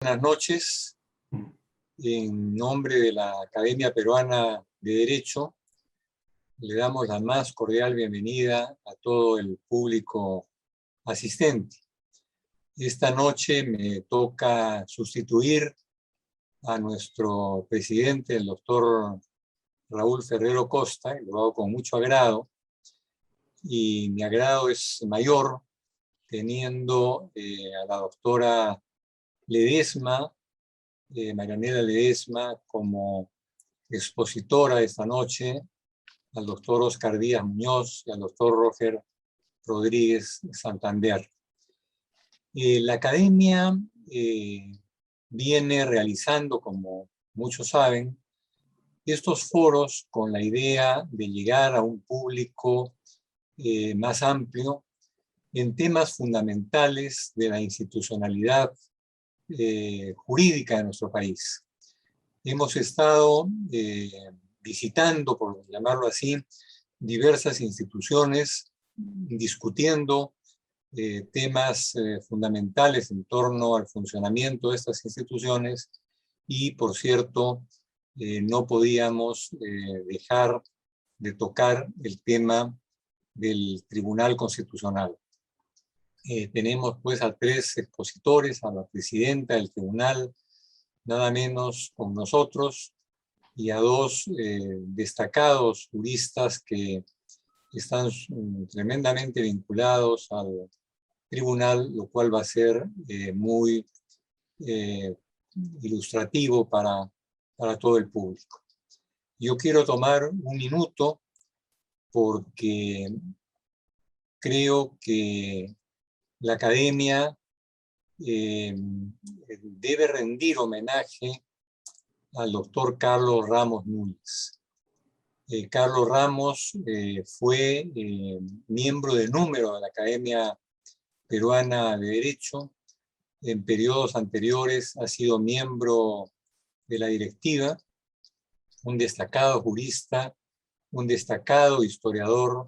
Buenas noches. En nombre de la Academia Peruana de Derecho, le damos la más cordial bienvenida a todo el público asistente. Esta noche me toca sustituir a nuestro presidente, el doctor Raúl Ferrero Costa, y lo hago con mucho agrado, y mi agrado es mayor teniendo a la doctora Ledesma, Marianela Ledesma, como expositora esta noche, al doctor Oscar Díaz Muñoz y al doctor Roger Rodríguez Santander. La Academia viene realizando, como muchos saben, estos foros con la idea de llegar a un público más amplio en temas fundamentales de la institucionalidad jurídica de nuestro país. Hemos estado visitando, por llamarlo así, diversas instituciones, discutiendo temas fundamentales en torno al funcionamiento de estas instituciones y, por cierto, no podíamos dejar de tocar el tema del Tribunal Constitucional. Tenemos pues a 3 expositores, a la presidenta del tribunal, nada menos con nosotros, y a 2 destacados juristas que están tremendamente vinculados al tribunal, lo cual va a ser muy ilustrativo para todo el público. Yo quiero tomar un minuto porque creo que la Academia debe rendir homenaje al doctor Carlos Ramos Núñez. Carlos Ramos fue miembro de número de la Academia Peruana de Derecho. En periodos anteriores ha sido miembro de la directiva, un destacado jurista, un destacado historiador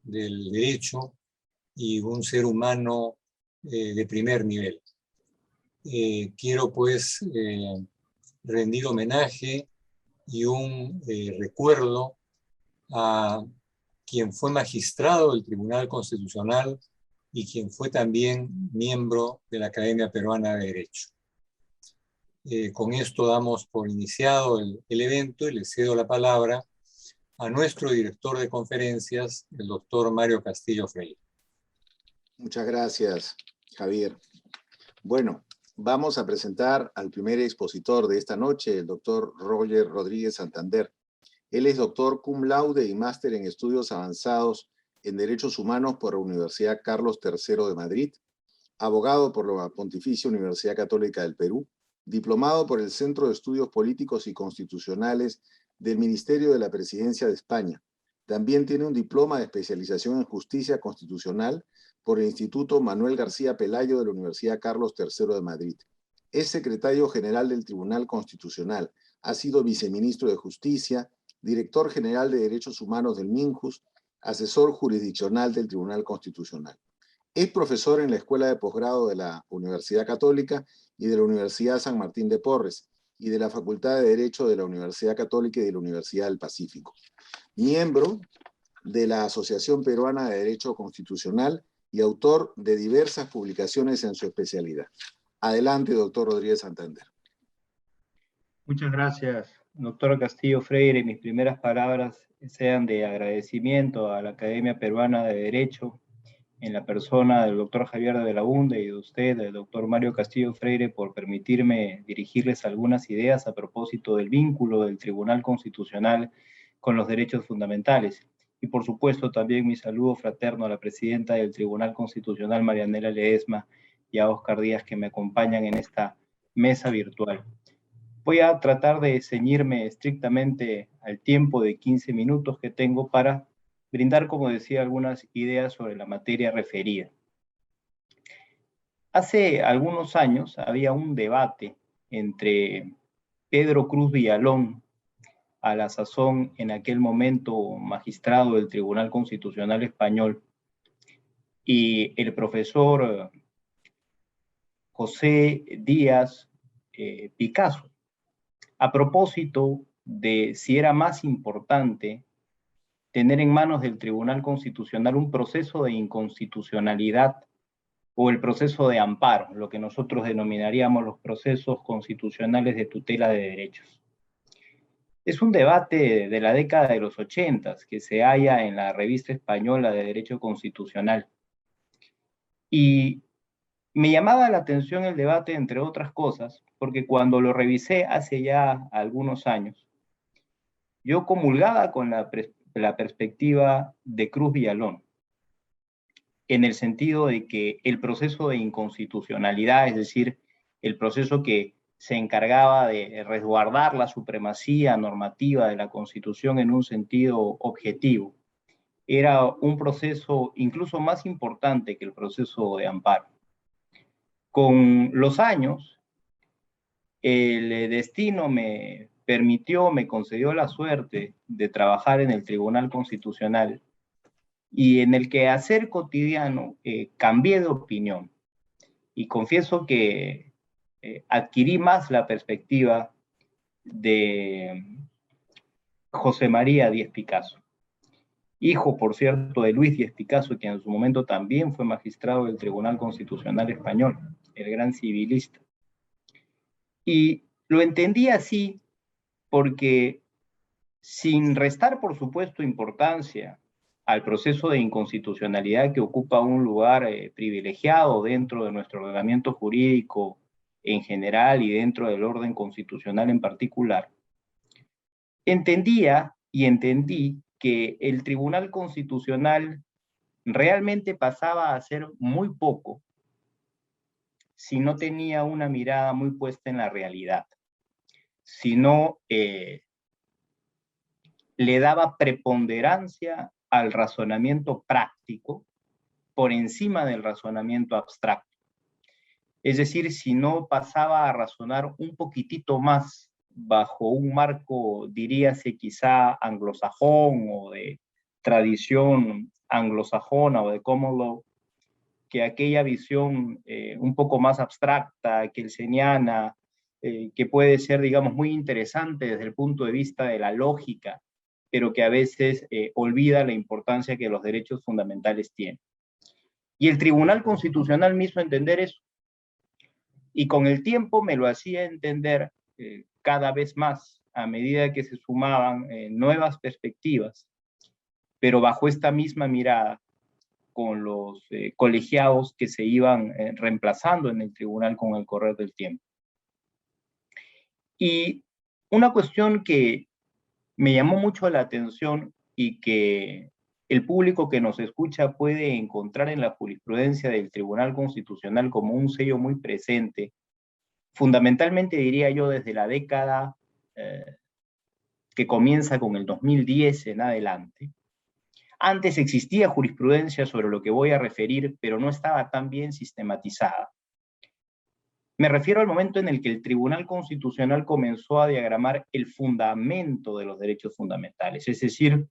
del derecho y un ser humano de primer nivel. Quiero pues rendir homenaje y un recuerdo a quien fue magistrado del Tribunal Constitucional y quien fue también miembro de la Academia Peruana de Derecho. Con esto damos por iniciado el evento y le cedo la palabra a nuestro director de conferencias, el doctor Mario Castillo Freire. Muchas gracias, Javier. Bueno, vamos a presentar al primer expositor de esta noche, el doctor Roger Rodríguez Santander. Él es doctor cum laude y máster en estudios avanzados en Derechos Humanos por la Universidad Carlos III de Madrid, abogado por la Pontificia Universidad Católica del Perú, diplomado por el Centro de Estudios Políticos y Constitucionales del Ministerio de la Presidencia de España. También tiene un diploma de especialización en Justicia Constitucional por el Instituto Manuel García Pelayo de la Universidad Carlos III de Madrid. Es secretario general del Tribunal Constitucional, ha sido viceministro de Justicia, director general de Derechos Humanos del MINJUS, asesor jurisdiccional del Tribunal Constitucional. Es profesor en la Escuela de Posgrado de la Universidad Católica y de la Universidad San Martín de Porres y de la Facultad de Derecho de la Universidad Católica y de la Universidad del Pacífico. Miembro de la Asociación Peruana de Derecho Constitucional y autor de diversas publicaciones en su especialidad. Adelante, doctor Rodríguez Santander. Muchas gracias, doctor Castillo Freire. Mis primeras palabras sean de agradecimiento a la Academia Peruana de Derecho, en la persona del doctor Javier de Belaunde y de usted, el doctor Mario Castillo Freire, por permitirme dirigirles algunas ideas a propósito del vínculo del Tribunal Constitucional con los derechos fundamentales. Y por supuesto también mi saludo fraterno a la presidenta del Tribunal Constitucional, Marianela Ledesma, y a Oscar Díaz, que me acompañan en esta mesa virtual. Voy a tratar de ceñirme estrictamente al tiempo de 15 minutos que tengo para brindar, como decía, algunas ideas sobre la materia referida. Hace algunos años había un debate entre Pedro Cruz Villalón, a la sazón en aquel momento magistrado del Tribunal Constitucional Español, y el profesor José Díaz Picasso, a propósito de si era más importante tener en manos del Tribunal Constitucional un proceso de inconstitucionalidad o el proceso de amparo, lo que nosotros denominaríamos los procesos constitucionales de tutela de derechos. Es un debate de la década de los 80 que se halla en la Revista Española de Derecho Constitucional. Y me llamaba la atención el debate, entre otras cosas, porque cuando lo revisé hace ya algunos años, yo comulgaba con la perspectiva de Cruz Villalón, en el sentido de que el proceso de inconstitucionalidad, es decir, el proceso que se encargaba de resguardar la supremacía normativa de la Constitución en un sentido objetivo, era un proceso incluso más importante que el proceso de amparo. Con los años, el destino me permitió, me concedió la suerte de trabajar en el Tribunal Constitucional y en el quehacer cotidiano cambié de opinión. Y confieso que adquirí más la perspectiva de José María Díez Picasso, hijo, por cierto, de Luis Díez Picasso, quien en su momento también fue magistrado del Tribunal Constitucional Español, el gran civilista. Y lo entendí así porque, sin restar, por supuesto, importancia al proceso de inconstitucionalidad que ocupa un lugar privilegiado dentro de nuestro ordenamiento jurídico en general y dentro del orden constitucional en particular, entendía y entendí que el Tribunal Constitucional realmente pasaba a ser muy poco si no tenía una mirada muy puesta en la realidad, si no le daba preponderancia al razonamiento práctico por encima del razonamiento abstracto. Es decir, si no pasaba a razonar un poquitito más bajo un marco, diríase quizá anglosajón o de tradición anglosajona o de common law, que aquella visión un poco más abstracta, kelseniana, que puede ser, digamos, muy interesante desde el punto de vista de la lógica, pero que a veces olvida la importancia que los derechos fundamentales tienen. Y el Tribunal Constitucional me hizo entender eso. Y con el tiempo me lo hacía entender cada vez más, a medida que se sumaban nuevas perspectivas, pero bajo esta misma mirada, con los colegiados que se iban reemplazando en el tribunal con el correr del tiempo. Y una cuestión que me llamó mucho la atención y que el público que nos escucha puede encontrar en la jurisprudencia del Tribunal Constitucional como un sello muy presente, fundamentalmente diría yo desde la década que comienza con el 2010 en adelante. Antes existía jurisprudencia sobre lo que voy a referir, pero no estaba tan bien sistematizada. Me refiero al momento en el que el Tribunal Constitucional comenzó a diagramar el fundamento de los derechos fundamentales, es decir,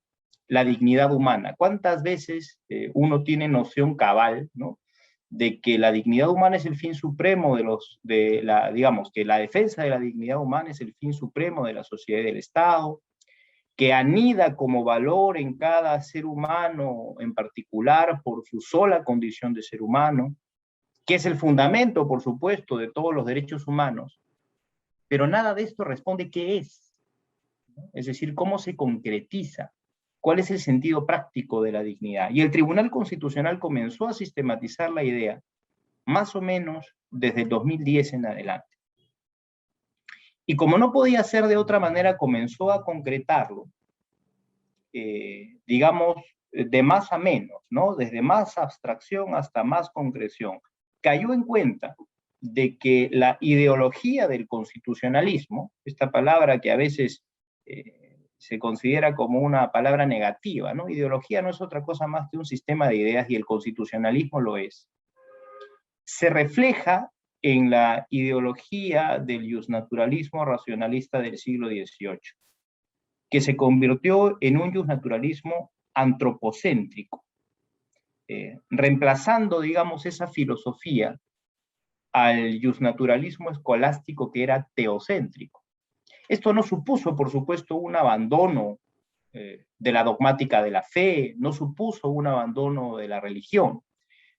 la dignidad humana. ¿Cuántas veces uno tiene noción cabal, ¿no?, de que la dignidad humana es el fin supremo digamos, que la defensa de la dignidad humana es el fin supremo de la sociedad y del Estado, que anida como valor en cada ser humano en particular por su sola condición de ser humano, que es el fundamento, por supuesto, de todos los derechos humanos, pero nada de esto responde qué es, ¿no? Es decir, cómo se concretiza, cuál es el sentido práctico de la dignidad. Y el Tribunal Constitucional comenzó a sistematizar la idea más o menos desde el 2010 en adelante. Y como no podía ser de otra manera, comenzó a concretarlo, digamos, de más a menos, ¿no?, desde más abstracción hasta más concreción. Cayó en cuenta de que la ideología del constitucionalismo, esta palabra que a veces se considera como una palabra negativa, ¿no? Ideología no es otra cosa más que un sistema de ideas y el constitucionalismo lo es. Se refleja en la ideología del justnaturalismo racionalista del siglo XVIII, que se convirtió en un justnaturalismo antropocéntrico, reemplazando, digamos, esa filosofía al justnaturalismo escolástico que era teocéntrico. Esto no supuso, por supuesto, un abandono de la dogmática de la fe, no supuso un abandono de la religión,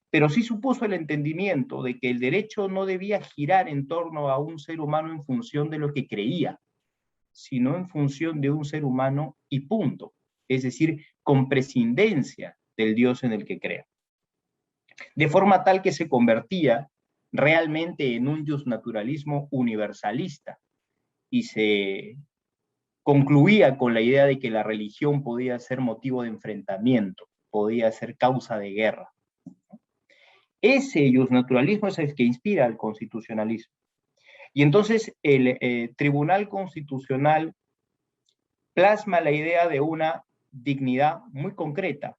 pero sí supuso el entendimiento de que el derecho no debía girar en torno a un ser humano en función de lo que creía, sino en función de un ser humano y punto, es decir, con prescindencia del Dios en el que crea. De forma tal que se convertía realmente en un justnaturalismo universalista y se concluía con la idea de que la religión podía ser motivo de enfrentamiento, podía ser causa de guerra. Ese justnaturalismo es el que inspira al constitucionalismo. Y entonces el Tribunal Constitucional plasma la idea de una dignidad muy concreta,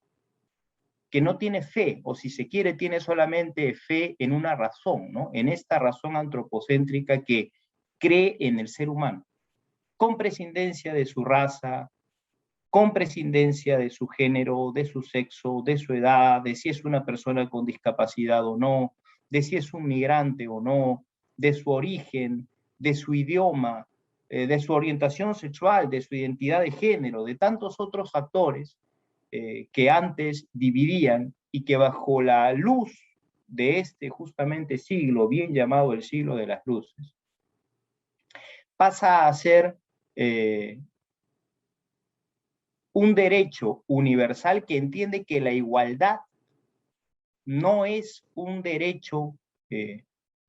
que no tiene fe, o si se quiere, tiene solamente fe en una razón, ¿no? En esta razón antropocéntrica que cree en el ser humano, con prescindencia de su raza, con prescindencia de su género, de su sexo, de su edad, de si es una persona con discapacidad o no, de si es un migrante o no, de su origen, de su idioma, de su orientación sexual, de su identidad de género, de tantos otros factores que antes dividían y que bajo la luz de este justamente siglo, bien llamado el siglo de las luces, pasa a ser un derecho universal que entiende que la igualdad no es un derecho que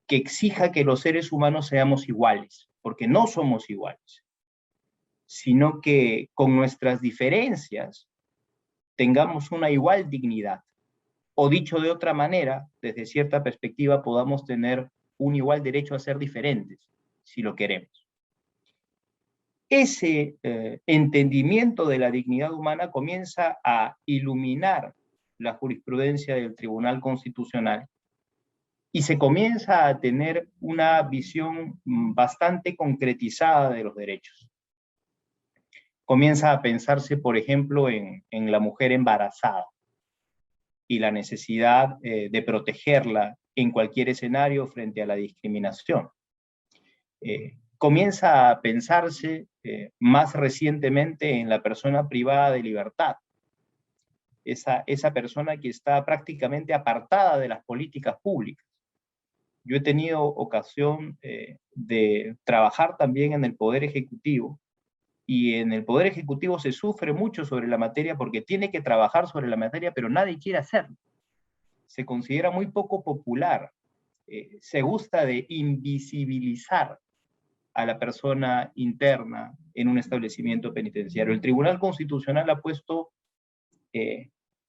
exija que los seres humanos seamos iguales, porque no somos iguales, sino que con nuestras diferencias tengamos una igual dignidad. O dicho de otra manera, desde cierta perspectiva, podamos tener un igual derecho a ser diferentes, si lo queremos. Ese entendimiento de la dignidad humana comienza a iluminar la jurisprudencia del Tribunal Constitucional y se comienza a tener una visión bastante concretizada de los derechos. Comienza a pensarse, por ejemplo, en la mujer embarazada y la necesidad de protegerla en cualquier escenario frente a la discriminación. Comienza a pensarse más recientemente en la persona privada de libertad, esa persona que está prácticamente apartada de las políticas públicas. Yo he tenido ocasión de trabajar también en el Poder Ejecutivo, y en el Poder Ejecutivo se sufre mucho sobre la materia porque tiene que trabajar sobre la materia, pero nadie quiere hacerlo. Se considera muy poco popular. Se gusta de invisibilizar a la persona interna en un establecimiento penitenciario. El Tribunal Constitucional ha puesto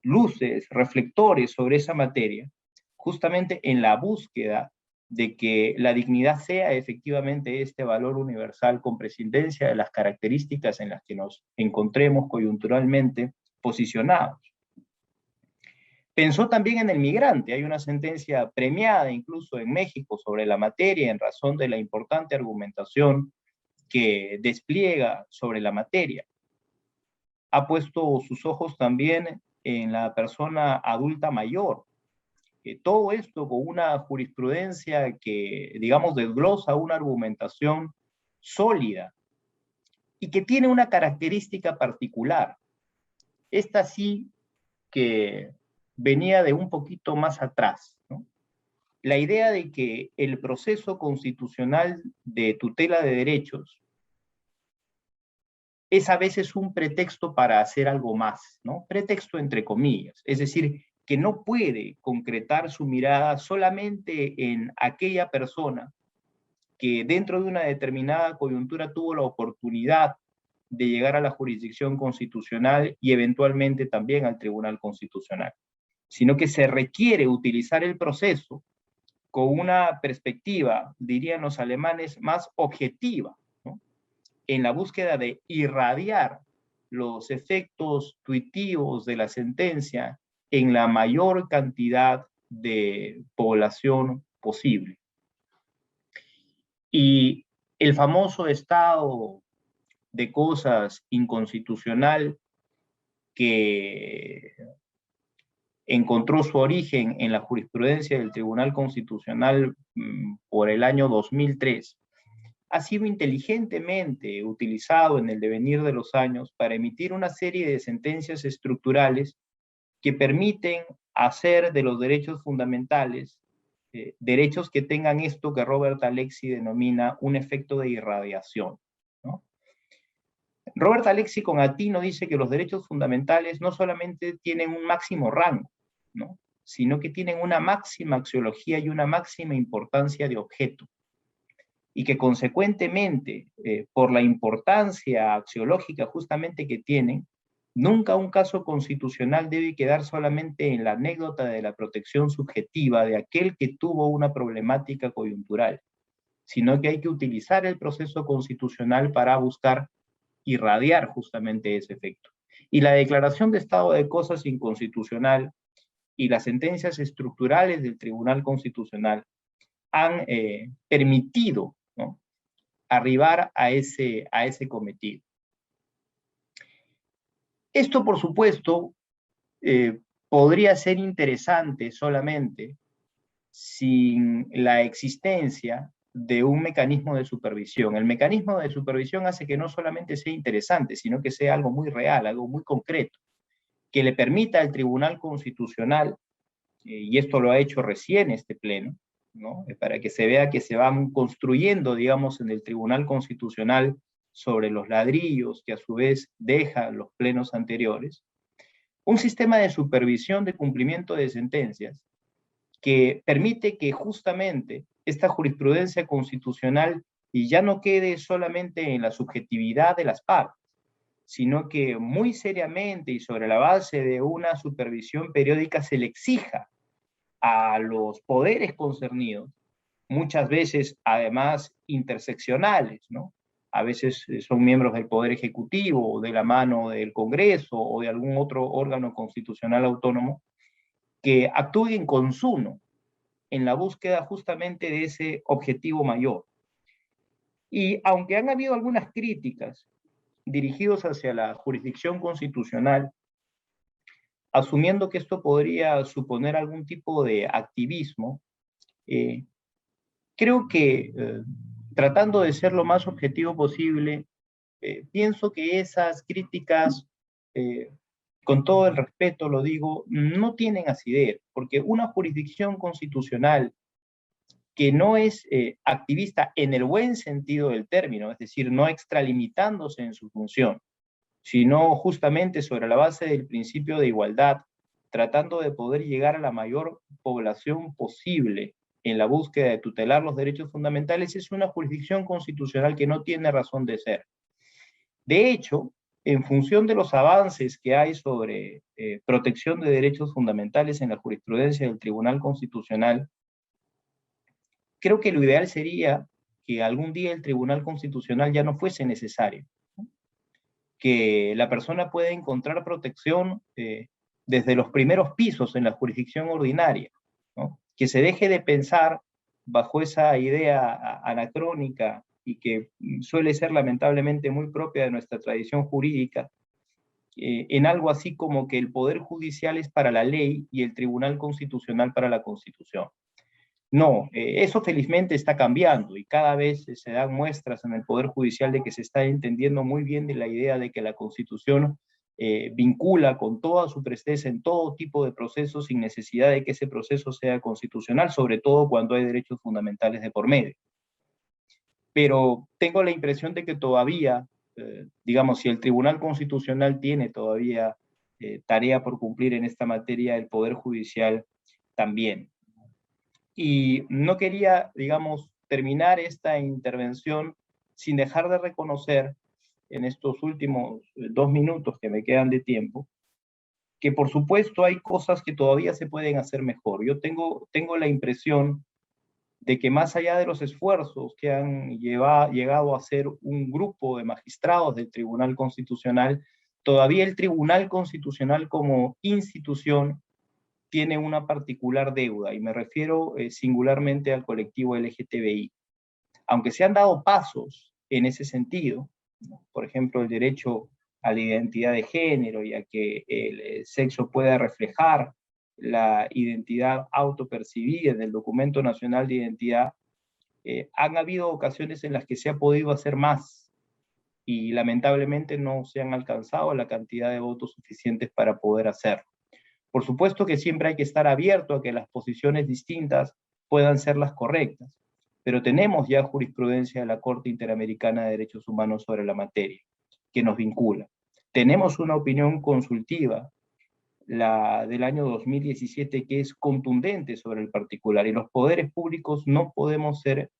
luces, reflectores sobre esa materia, justamente en la búsqueda de que la dignidad sea efectivamente este valor universal con prescindencia de las características en las que nos encontremos coyunturalmente posicionados. Pensó también en el migrante. Hay una sentencia premiada incluso en México sobre la materia en razón de la importante argumentación que despliega sobre la materia. Ha puesto sus ojos también en la persona adulta mayor. Todo esto con una jurisprudencia que, digamos, desglosa una argumentación sólida y que tiene una característica particular. Esta sí que venía de un poquito más atrás, ¿no? La idea de que el proceso constitucional de tutela de derechos es a veces un pretexto para hacer algo más, ¿no? Pretexto entre comillas, es decir, que no puede concretar su mirada solamente en aquella persona que dentro de una determinada coyuntura tuvo la oportunidad de llegar a la jurisdicción constitucional y eventualmente también al Tribunal Constitucional, sino que se requiere utilizar el proceso con una perspectiva, dirían los alemanes, más objetiva, ¿no? En la búsqueda de irradiar los efectos tuitivos de la sentencia en la mayor cantidad de población posible. Y el famoso estado de cosas inconstitucional que encontró su origen en la jurisprudencia del Tribunal Constitucional por el año 2003, ha sido inteligentemente utilizado en el devenir de los años para emitir una serie de sentencias estructurales que permiten hacer de los derechos fundamentales derechos que tengan esto que Robert Alexy denomina un efecto de irradiación, ¿no? Robert Alexy con atino dice que los derechos fundamentales no solamente tienen un máximo rango, ¿no?, sino que tienen una máxima axiología y una máxima importancia de objeto, y que consecuentemente, por la importancia axiológica justamente que tienen, nunca un caso constitucional debe quedar solamente en la anécdota de la protección subjetiva de aquel que tuvo una problemática coyuntural, sino que hay que utilizar el proceso constitucional para buscar irradiar justamente ese efecto. Y la declaración de estado de cosas inconstitucional y las sentencias estructurales del Tribunal Constitucional han permitido, ¿no?, arribar a ese cometido. Esto, por supuesto, podría ser interesante solamente sin la existencia de un mecanismo de supervisión. El mecanismo de supervisión hace que no solamente sea interesante, sino que sea algo muy real, algo muy concreto, que le permita al Tribunal Constitucional, y esto lo ha hecho recién este pleno, ¿no?, para que se vea que se van construyendo, digamos, en el Tribunal Constitucional sobre los ladrillos que a su vez dejan los plenos anteriores, un sistema de supervisión de cumplimiento de sentencias que permite que justamente esta jurisprudencia constitucional y ya no quede solamente en la subjetividad de las partes, sino que muy seriamente y sobre la base de una supervisión periódica se le exija a los poderes concernidos, muchas veces además interseccionales, ¿no? A veces son miembros del Poder Ejecutivo, o de la mano del Congreso, o de algún otro órgano constitucional autónomo, que actúen consuno en la búsqueda justamente de ese objetivo mayor. Y aunque han habido algunas críticas dirigidas hacia la jurisdicción constitucional, asumiendo que esto podría suponer algún tipo de activismo, creo que tratando de ser lo más objetivo posible, pienso que esas críticas, con todo el respeto lo digo, no tienen asidero, porque una jurisdicción constitucional que no es activista en el buen sentido del término, es decir, no extralimitándose en su función, sino justamente sobre la base del principio de igualdad, tratando de poder llegar a la mayor población posible en la búsqueda de tutelar los derechos fundamentales, es una jurisdicción constitucional que no tiene razón de ser. De hecho, en función de los avances que hay sobre protección de derechos fundamentales en la jurisprudencia del Tribunal Constitucional, creo que lo ideal sería que algún día el Tribunal Constitucional ya no fuese necesario, ¿no?, que la persona pueda encontrar protección desde los primeros pisos en la jurisdicción ordinaria, ¿no?, que se deje de pensar bajo esa idea anacrónica y que suele ser lamentablemente muy propia de nuestra tradición jurídica, en algo así como que el Poder Judicial es para la ley y el Tribunal Constitucional para la Constitución. No, eso felizmente está cambiando y cada vez se dan muestras en el Poder Judicial de que se está entendiendo muy bien de la idea de que la Constitución vincula con toda su presteza en todo tipo de procesos sin necesidad de que ese proceso sea constitucional, sobre todo cuando hay derechos fundamentales de por medio. Pero tengo la impresión de que todavía, digamos, si el Tribunal Constitucional tiene todavía tarea por cumplir en esta materia, el Poder Judicial también. Y no quería, digamos, terminar esta intervención sin dejar de reconocer en estos últimos 2 minutos que me quedan de tiempo, que por supuesto hay cosas que todavía se pueden hacer mejor. Yo tengo la impresión de que más allá de los esfuerzos que han llegado a hacer un grupo de magistrados del Tribunal Constitucional, todavía el Tribunal Constitucional como institución tiene una particular deuda, y me refiero singularmente al colectivo LGTBI. Aunque se han dado pasos en ese sentido, ¿no?, por ejemplo, el derecho a la identidad de género y a que el sexo pueda reflejar la identidad autopercibida en el Documento Nacional de Identidad, han habido ocasiones en las que se ha podido hacer más y lamentablemente no se han alcanzado la cantidad de votos suficientes para poder hacerlo. Por supuesto que siempre hay que estar abierto a que las posiciones distintas puedan ser las correctas, pero tenemos ya jurisprudencia de la Corte Interamericana de Derechos Humanos sobre la materia, que nos vincula. Tenemos una opinión consultiva, la del año 2017, que es contundente sobre el particular, y los poderes públicos no podemos ser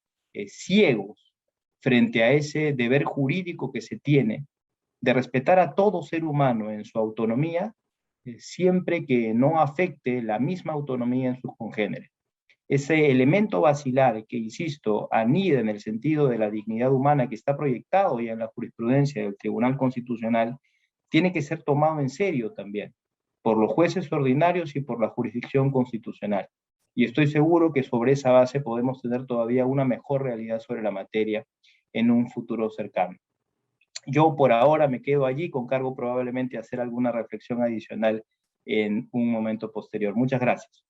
ciegos frente a ese deber jurídico que se tiene de respetar a todo ser humano en su autonomía, siempre que no afecte la misma autonomía en sus congéneres. Ese elemento basilar que, insisto, anida en el sentido de la dignidad humana que está proyectado ya en la jurisprudencia del Tribunal Constitucional, tiene que ser tomado en serio también por los jueces ordinarios y por la jurisdicción constitucional. Y estoy seguro que sobre esa base podemos tener todavía una mejor realidad sobre la materia en un futuro cercano. Yo por ahora me quedo allí con cargo probablemente a hacer alguna reflexión adicional en un momento posterior. Muchas gracias.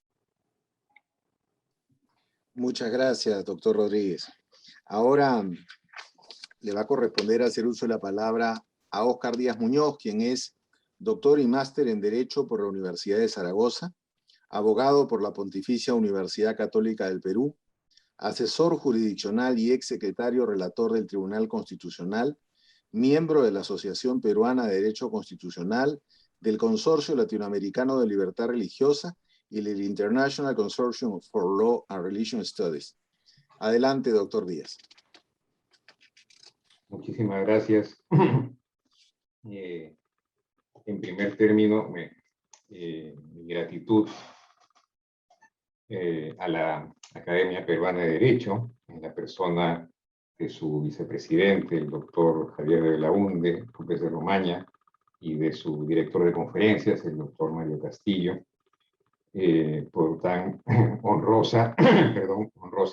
Muchas gracias, doctor Rodríguez. Ahora le va a corresponder hacer uso de la palabra a Óscar Díaz Muñoz, quien es doctor y máster en Derecho por la Universidad de Zaragoza, abogado por la Pontificia Universidad Católica del Perú, asesor jurisdiccional y ex secretario relator del Tribunal Constitucional, miembro de la Asociación Peruana de Derecho Constitucional, del Consorcio Latinoamericano de Libertad Religiosa y del International Consortium for Law and Religion Studies. Adelante, doctor Díaz. Muchísimas gracias. En primer término, mi gratitud a la Academia Peruana de Derecho, en la persona de su vicepresidente, el doctor Javier de Belaunde, López de Romaña, y de su director de conferencias, el doctor Mario Castillo, por tan honrosa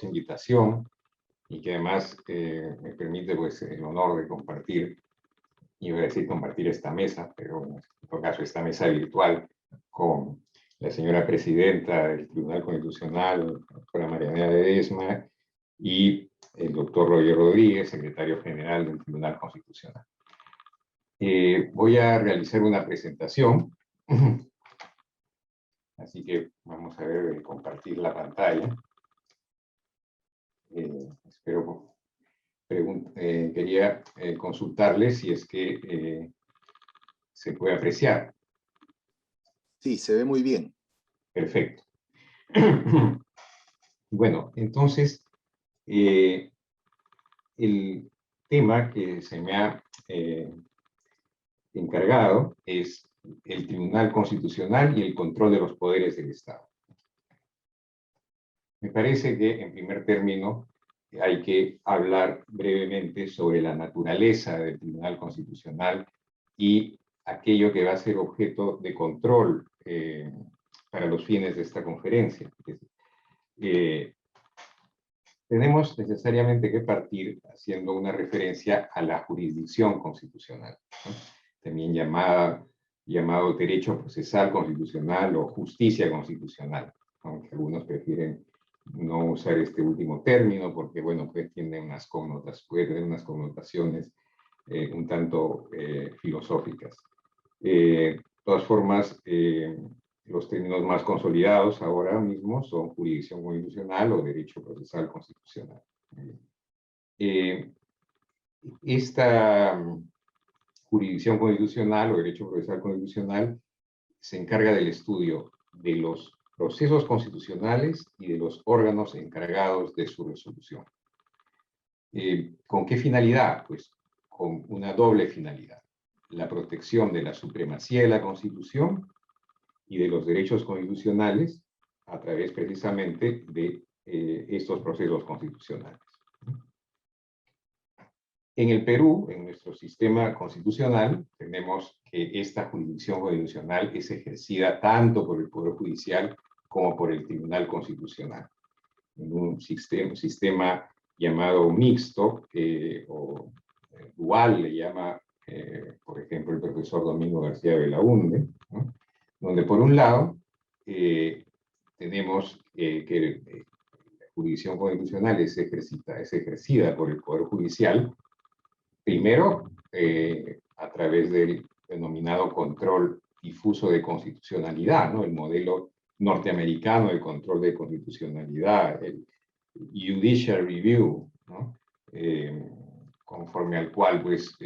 invitación, y que además me permite pues, el honor de compartir, iba a decir compartir esta mesa, pero en todo caso esta mesa virtual, con la señora presidenta del Tribunal Constitucional, la doctora Marianela Ledesma, y el doctor Roger Rodríguez, secretario general del Tribunal Constitucional. Voy a realizar una presentación, así que vamos a ver, compartir la pantalla. Espero, quería consultarles si es que se puede apreciar. Sí, se ve muy bien. Perfecto. Bueno, entonces, el tema que se me ha encargado es el Tribunal Constitucional y el control de los poderes del Estado. Me parece que, en primer término, hay que hablar brevemente sobre la naturaleza del Tribunal Constitucional y aquello que va a ser objeto de control para los fines de esta conferencia. Tenemos necesariamente que partir haciendo una referencia a la jurisdicción constitucional, ¿no? También llamado derecho procesal constitucional o justicia constitucional, aunque algunos prefieren no usar este último término porque, bueno, pues puede tener unas connotaciones un tanto filosóficas. De todas formas, los términos más consolidados ahora mismo son jurisdicción constitucional o derecho procesal constitucional. Esta jurisdicción constitucional o derecho procesal constitucional se encarga del estudio de los procesos constitucionales y de los órganos encargados de su resolución. ¿Con qué finalidad? Pues con una doble finalidad: la protección de la supremacía de la Constitución y de los derechos constitucionales a través precisamente de estos procesos constitucionales. En el Perú, en nuestro sistema constitucional, tenemos que esta jurisdicción constitucional es ejercida tanto por el Poder Judicial como por el Tribunal Constitucional. En un sistema llamado mixto, o dual, le llama, por ejemplo, el profesor Domingo García de Belaunde, ¿no? Donde por un lado tenemos que la jurisdicción constitucional es ejercida por el Poder Judicial, primero a través del denominado control difuso de constitucionalidad, ¿no? El modelo norteamericano de control de constitucionalidad, el Judicial Review, ¿no? Conforme al cual pues,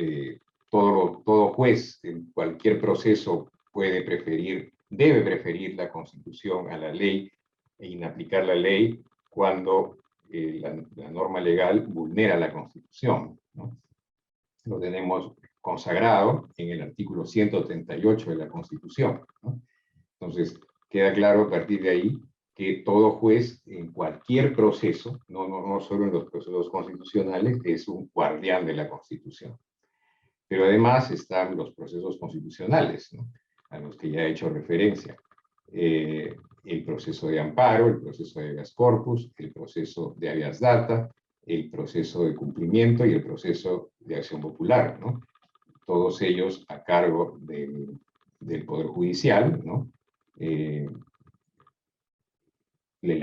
todo juez en cualquier proceso debe preferir la Constitución a la ley e inaplicar la ley cuando la norma legal vulnera la Constitución, ¿no? Lo tenemos consagrado en el artículo 138 de la Constitución, ¿no? Entonces, queda claro a partir de ahí que todo juez en cualquier proceso, no solo en los procesos constitucionales, es un guardián de la Constitución. Pero además están los procesos constitucionales, ¿no? A los que ya he hecho referencia. El proceso de amparo, el proceso de habeas corpus, el proceso de habeas data, el proceso de cumplimiento y el proceso de acción popular, ¿no? Todos ellos a cargo del Poder Judicial, ¿no? El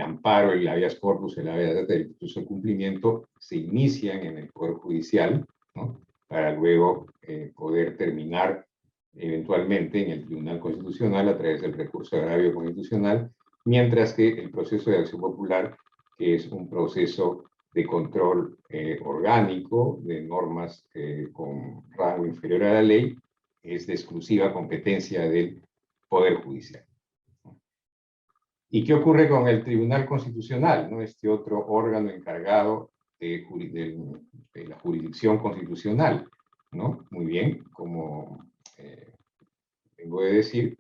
amparo, el habeas corpus, el habeas data y el proceso de cumplimiento se inician en el Poder Judicial, ¿no? Para luego poder terminar eventualmente en el Tribunal Constitucional a través del recurso de agravio constitucional, mientras que el proceso de acción popular, que es un proceso de control orgánico de normas con rango inferior a la ley, es de exclusiva competencia del Poder Judicial. ¿Y qué ocurre con el Tribunal Constitucional, ¿no? Este otro órgano encargado de la jurisdicción constitucional, ¿no? Muy bien, como vengo de decir,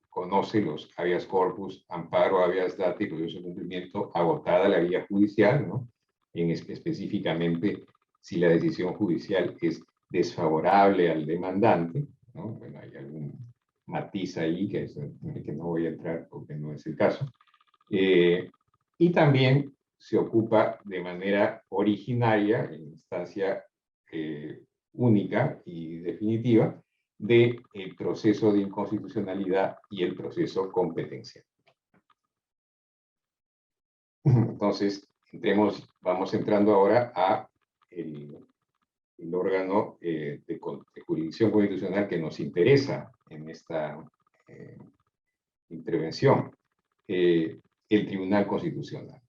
conoce los habeas corpus, amparo, habeas data y proceso de cumplimiento agotada la vía judicial, ¿no? Específicamente si la decisión judicial es desfavorable al demandante, ¿no? Bueno, hay algún matiz ahí que no voy a entrar porque no es el caso. Y también se ocupa de manera originaria, en instancia única y definitiva, del proceso de inconstitucionalidad y el proceso competencial. Entonces, vamos entrando ahora a el órgano de jurisdicción constitucional que nos interesa en esta intervención, el Tribunal Constitucional.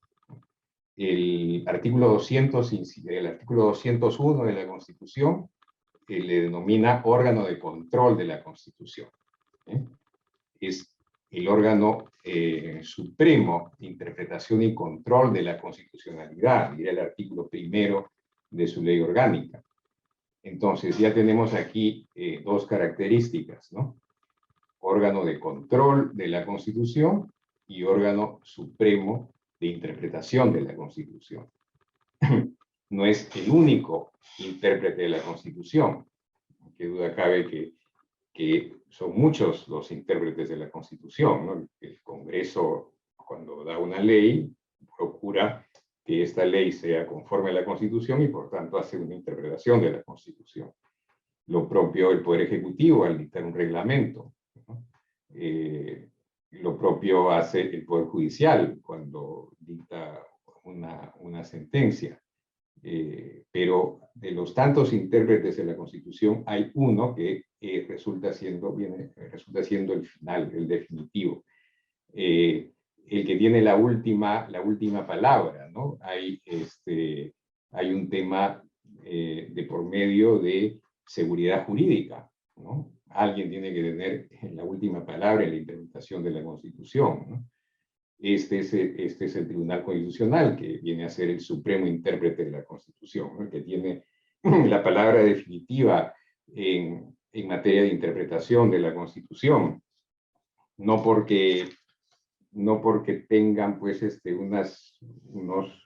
El artículo 201 de la Constitución le denomina órgano de control de la Constitución. Es el órgano supremo de interpretación y control de la constitucionalidad, diría el artículo 1 de su ley orgánica. Entonces, ya tenemos aquí dos características, ¿no? Órgano de control de la Constitución y órgano supremo de interpretación de la Constitución. No es el único intérprete de la Constitución. Qué duda cabe que son muchos los intérpretes de la Constitución, ¿no? El Congreso, cuando da una ley, procura que esta ley sea conforme a la Constitución y, por tanto, hace una interpretación de la Constitución. Lo propio el Poder Ejecutivo al dictar un reglamento, ¿no? Lo propio hace el Poder Judicial cuando dicta una sentencia. Pero de los tantos intérpretes de la Constitución, hay uno que resulta siendo el final, el definitivo. El que tiene la última palabra, ¿no? Hay un tema de por medio de seguridad jurídica, ¿no? Alguien tiene que tener la última palabra en la interpretación de la Constitución, ¿no? Este es el Tribunal Constitucional, que viene a ser el supremo intérprete de la Constitución, ¿no? Que tiene la palabra definitiva en materia de interpretación de la Constitución, no porque tengan pues unos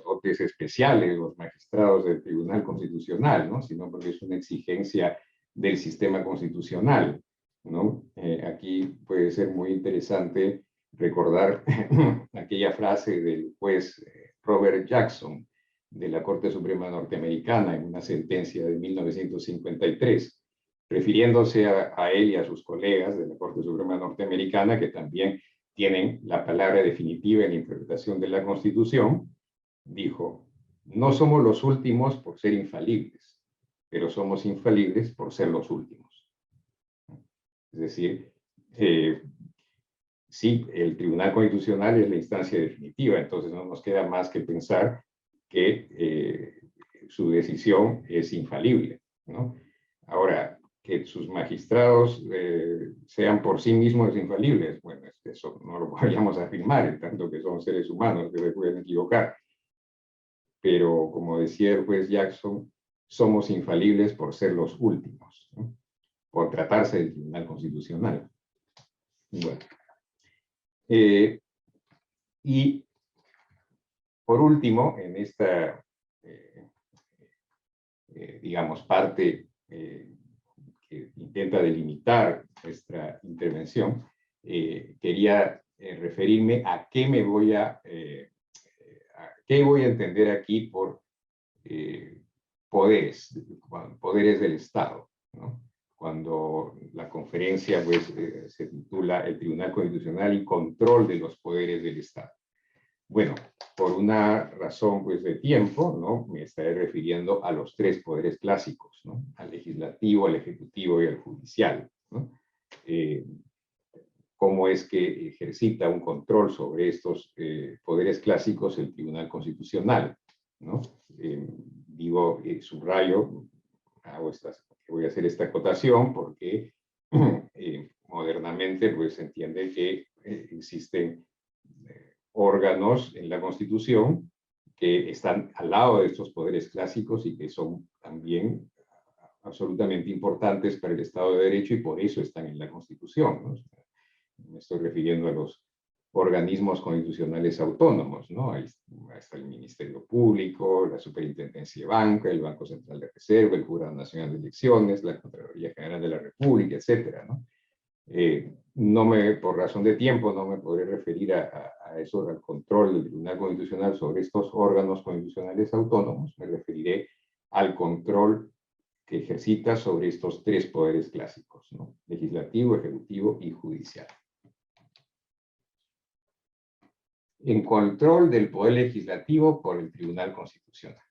dotes especiales los magistrados del Tribunal Constitucional, ¿no? Sino porque es una exigencia del sistema constitucional, ¿no? Aquí puede ser muy interesante recordar aquella frase del juez Robert Jackson de la Corte Suprema Norteamericana en una sentencia de 1953, refiriéndose a él y a sus colegas de la Corte Suprema Norteamericana, que también tienen la palabra definitiva en la interpretación de la Constitución, dijo: no somos los últimos por ser infalibles, pero somos infalibles por ser los últimos. Es decir, sí, el Tribunal Constitucional es la instancia definitiva, entonces no nos queda más que pensar que su decisión es infalible, ¿no? Ahora, que sus magistrados sean por sí mismos infalibles, bueno, eso no lo vayamos a afirmar, en tanto que son seres humanos que se pueden equivocar. Pero, como decía el juez Jackson, somos infalibles por ser los últimos, ¿no? Por tratarse del Tribunal Constitucional. Bueno. Y, por último, en esta, digamos, parte que intenta delimitar nuestra intervención, quería referirme a qué me voy a qué voy a entender aquí por poderes del Estado, ¿no? Cuando la conferencia pues, se titula El Tribunal Constitucional y Control de los Poderes del Estado. Bueno, por una razón pues, de tiempo, ¿no? Me estaré refiriendo a los tres poderes clásicos, ¿no? Al legislativo, al ejecutivo y al judicial, ¿no? Cómo es que ejercita un control sobre estos poderes clásicos el Tribunal Constitucional, ¿no? Digo, subrayo, voy a hacer esta acotación porque modernamente pues, se entiende que existen órganos en la Constitución que están al lado de estos poderes clásicos y que son también absolutamente importantes para el Estado de Derecho y por eso están en la Constitución, ¿no? Me estoy refiriendo a los organismos constitucionales autónomos, ¿no? Ahí está el Ministerio Público, la Superintendencia de Banca, el Banco Central de Reserva, el Jurado Nacional de Elecciones, la Contraloría General de la República, etcétera, ¿no? Por razón de tiempo, no me podré referir a eso, al control del Tribunal Constitucional sobre estos órganos constitucionales autónomos. Me referiré al control que ejercita sobre estos tres poderes clásicos, ¿no? Legislativo, ejecutivo y judicial. En control del poder legislativo por el Tribunal Constitucional.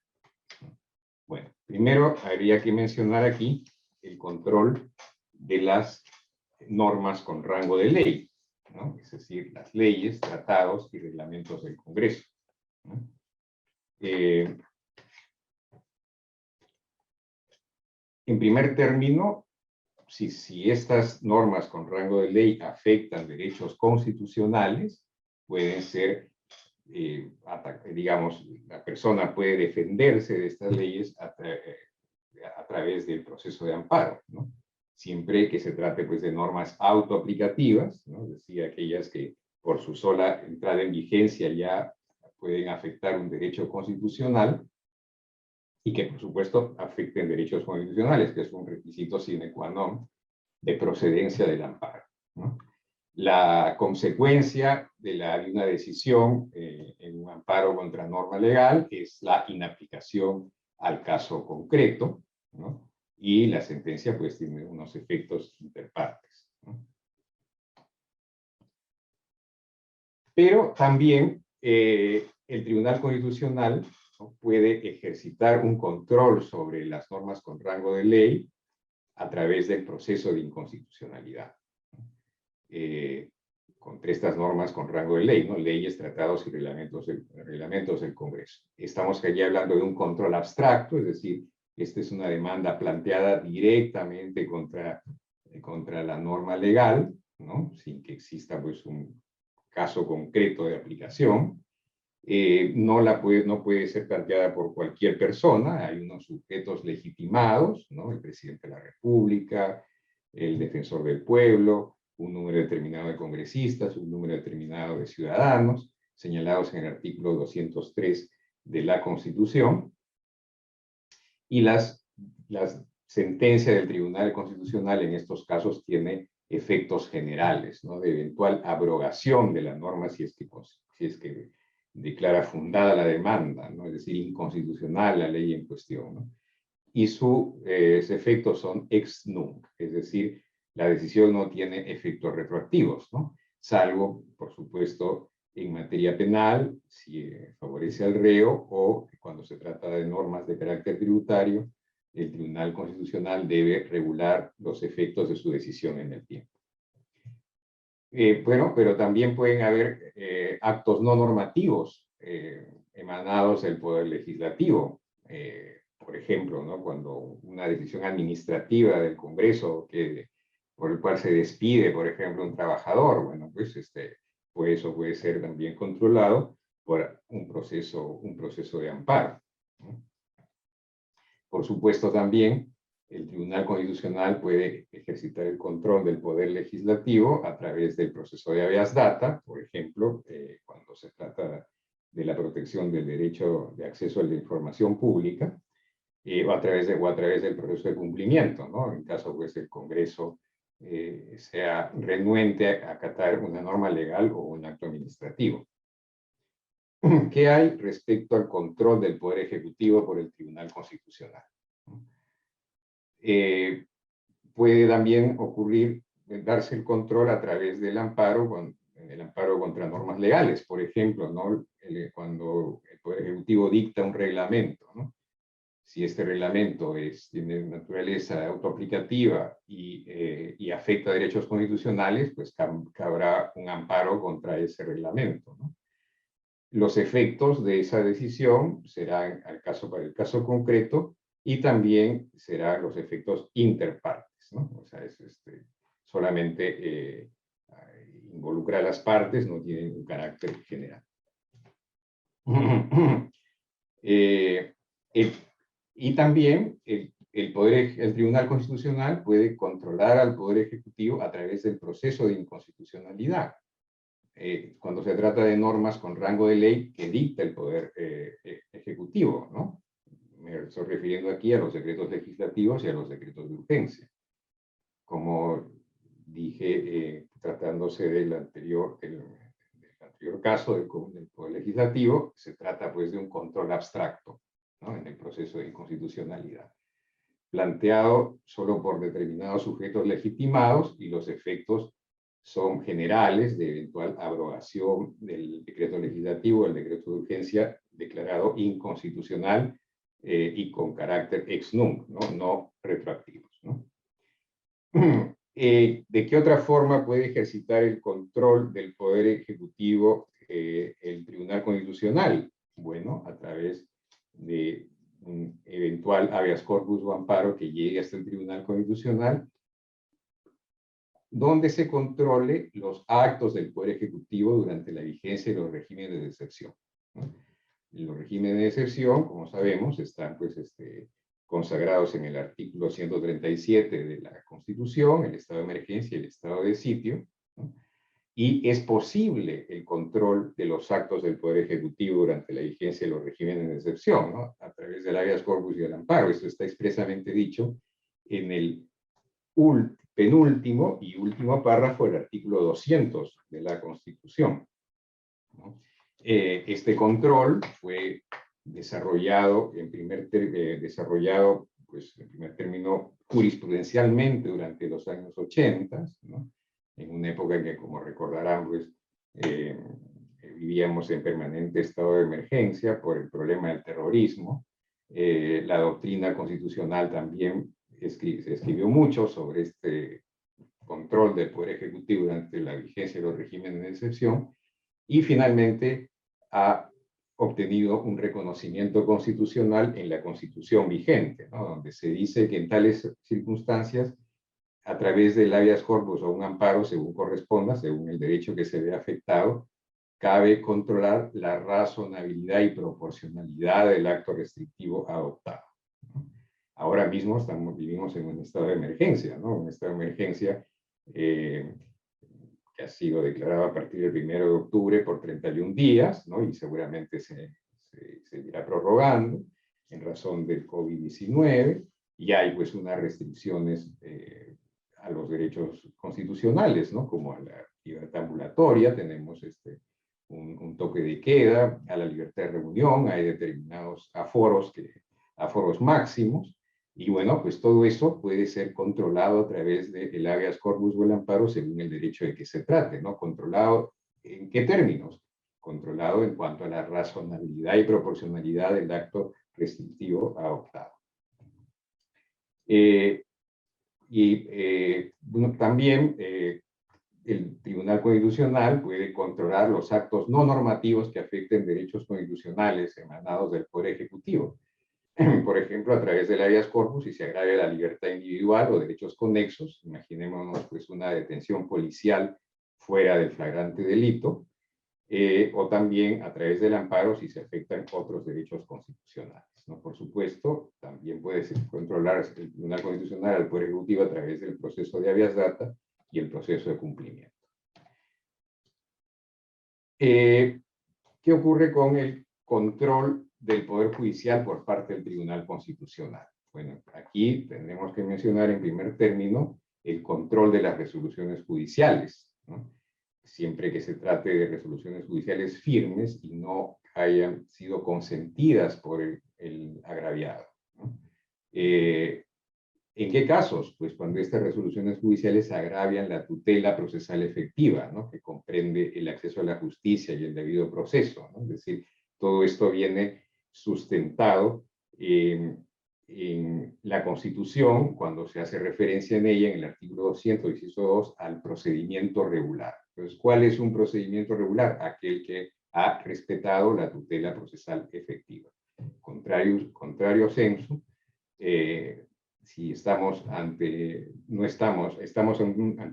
Bueno, primero habría que mencionar aquí el control de las normas con rango de ley, ¿no? Es decir, las leyes, tratados y reglamentos del Congreso, ¿no? En primer término, si estas normas con rango de ley afectan derechos constitucionales, pueden ser, digamos, la persona puede defenderse de estas leyes a través del proceso de amparo, ¿no? Siempre que se trate pues, de normas autoaplicativas, ¿no? Es decir, aquellas que por su sola entrada en vigencia ya pueden afectar un derecho constitucional y que, por supuesto, afecten derechos constitucionales, que es un requisito sine qua non de procedencia del amparo, ¿no? La consecuencia de una decisión en un amparo contra norma legal es la inaplicación al caso concreto, ¿no? Y la sentencia pues tiene unos efectos interpartes, ¿no? Pero también el Tribunal Constitucional, ¿no? Puede ejercitar un control sobre las normas con rango de ley a través del proceso de inconstitucionalidad. Contra estas normas con rango de ley, ¿no? Leyes, tratados y reglamentos del Congreso. Estamos aquí hablando de un control abstracto, es decir, esta es una demanda planteada directamente contra la norma legal, ¿no? Sin que exista pues, un caso concreto de aplicación. No puede ser planteada por cualquier persona, hay unos sujetos legitimados, ¿no? El presidente de la República, el defensor del pueblo, un número determinado de congresistas, un número determinado de ciudadanos, señalados en el artículo 203 de la Constitución, y las sentencias del Tribunal Constitucional en estos casos tiene efectos generales, ¿no? De eventual abrogación de la norma si es que declara fundada la demanda, ¿no? Es decir, inconstitucional la ley en cuestión, ¿no? y sus efectos son ex nunc, es decir, la decisión no tiene efectos retroactivos, ¿no? Salvo, por supuesto, en materia penal, si favorece al reo, o cuando se trata de normas de carácter tributario, el Tribunal Constitucional debe regular los efectos de su decisión en el tiempo. Bueno, pero también pueden haber actos no normativos emanados del Poder Legislativo. Por ejemplo, ¿no? Cuando una decisión administrativa del Congreso por el cual se despide, por ejemplo, un trabajador, bueno, pues eso puede ser también controlado por un proceso de amparo, ¿no? Por supuesto, también el Tribunal Constitucional puede ejercitar el control del Poder Legislativo a través del proceso de habeas data, por ejemplo, cuando se trata de la protección del derecho de acceso a la información pública, o a través del proceso de cumplimiento, ¿no? En caso pues el Congreso sea renuente a acatar una norma legal o un acto administrativo. ¿Qué hay respecto al control del Poder Ejecutivo por el Tribunal Constitucional? Puede también darse el control a través del amparo contra normas legales, por ejemplo, ¿no? Cuando el Poder Ejecutivo dicta un reglamento, ¿no? Si este reglamento tiene naturaleza autoaplicativa y afecta derechos constitucionales, pues cabrá un amparo contra ese reglamento, ¿no? Los efectos de esa decisión serán para el caso concreto y también serán los efectos interpartes, ¿no? O sea, solamente involucra a las partes, no tiene un carácter general. Y también el Tribunal Constitucional puede controlar al Poder Ejecutivo a través del proceso de inconstitucionalidad. Cuando se trata de normas con rango de ley que dicta el Poder Ejecutivo, ¿no? Me estoy refiriendo aquí a los decretos legislativos y a los decretos de urgencia. Como dije, tratándose del anterior caso del Poder Legislativo, se trata pues de un control abstracto, ¿no? En el proceso de inconstitucionalidad, planteado solo por determinados sujetos legitimados, y los efectos son generales de eventual abrogación del decreto legislativo, del decreto de urgencia declarado inconstitucional y con carácter ex nunc, no retroactivos, ¿no? ¿De qué otra forma puede ejercitar el control del Poder Ejecutivo el Tribunal Constitucional? Bueno, a través de un eventual habeas corpus o amparo que llegue hasta el Tribunal Constitucional, donde se controle los actos del Poder Ejecutivo durante la vigencia de los regímenes de excepción, ¿no? Los regímenes de excepción, como sabemos, están pues, consagrados en el artículo 137 de la Constitución, el estado de emergencia y el estado de sitio, ¿no? Y es posible el control de los actos del Poder Ejecutivo durante la vigencia de los regímenes de excepción, ¿no? A través del habeas corpus y del amparo. Esto está expresamente dicho en el penúltimo y último párrafo del artículo 200 de la Constitución, ¿no? Este control fue desarrollado en primer término jurisprudencialmente durante los años 80, ¿no? En una época en que, como recordarán, pues, vivíamos en permanente estado de emergencia por el problema del terrorismo. La doctrina constitucional también se escribió mucho sobre este control del Poder Ejecutivo durante la vigencia de los regímenes de excepción, y finalmente ha obtenido un reconocimiento constitucional en la Constitución vigente, ¿no? Donde se dice que en tales circunstancias, a través del habeas corpus o un amparo, según corresponda, según el derecho que se ve afectado, cabe controlar la razonabilidad y proporcionalidad del acto restrictivo adoptado, ¿no? Ahora mismo vivimos en un estado de emergencia, ¿no? Un estado de emergencia que ha sido declarado a partir del 1 de octubre por 31 días, ¿no? Y seguramente se irá prorrogando en razón del COVID-19, y hay pues unas restricciones a los derechos constitucionales, ¿no? Como a la libertad ambulatoria, tenemos un toque de queda, a la libertad de reunión, hay determinados aforos máximos, Y bueno, pues todo eso puede ser controlado a través del habeas corpus o el amparo según el derecho de que se trate, ¿no? Controlado, ¿en qué términos? Controlado en cuanto a la razonabilidad y proporcionalidad del acto restrictivo adoptado. Bueno, también el Tribunal Constitucional puede controlar los actos no normativos que afecten derechos constitucionales emanados del Poder Ejecutivo. Por ejemplo, a través del habeas corpus, si se agrave la libertad individual o derechos conexos, imaginémonos pues una detención policial fuera del flagrante delito, o también a través del amparo si se afectan otros derechos constitucionales, ¿no? Por supuesto, también puede controlar el Tribunal Constitucional al Poder Ejecutivo a través del proceso de habeas data y el proceso de cumplimiento. ¿Qué ocurre con el control del Poder Judicial por parte del Tribunal Constitucional? Bueno, aquí tendremos que mencionar en primer término el control de las resoluciones judiciales, ¿no? Siempre que se trate de resoluciones judiciales firmes y no hayan sido consentidas por el agraviado, ¿no? ¿En qué casos? Pues cuando estas resoluciones judiciales agravian la tutela procesal efectiva, ¿no? Que comprende el acceso a la justicia y el debido proceso, ¿no? Es decir, todo esto viene sustentado en la Constitución, cuando se hace referencia en ella, en el artículo 200, inciso 2, al procedimiento regular. Entonces, ¿cuál es un procedimiento regular? Aquel que ha respetado la tutela procesal efectiva. Contrario sensu, si estamos ante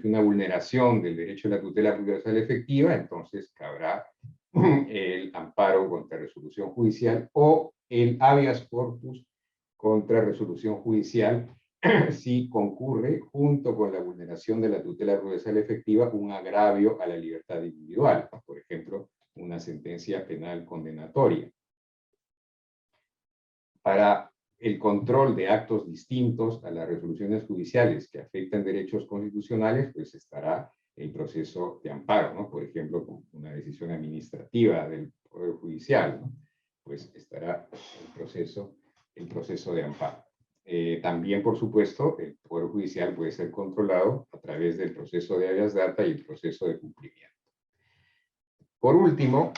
una vulneración del derecho a la tutela procesal efectiva, entonces cabrá el amparo contra resolución judicial o el habeas corpus contra resolución judicial si concurre junto con la vulneración de la tutela procesal efectiva un agravio a la libertad individual, por ejemplo, una sentencia penal condenatoria. Para el control de actos distintos a las resoluciones judiciales que afectan derechos constitucionales, pues estará el proceso de amparo, ¿no? Por ejemplo, con una decisión administrativa del Poder Judicial, ¿no? Pues estará el proceso de amparo. También, por supuesto, el Poder Judicial puede ser controlado a través del proceso de habeas data y el proceso de cumplimiento. Por último,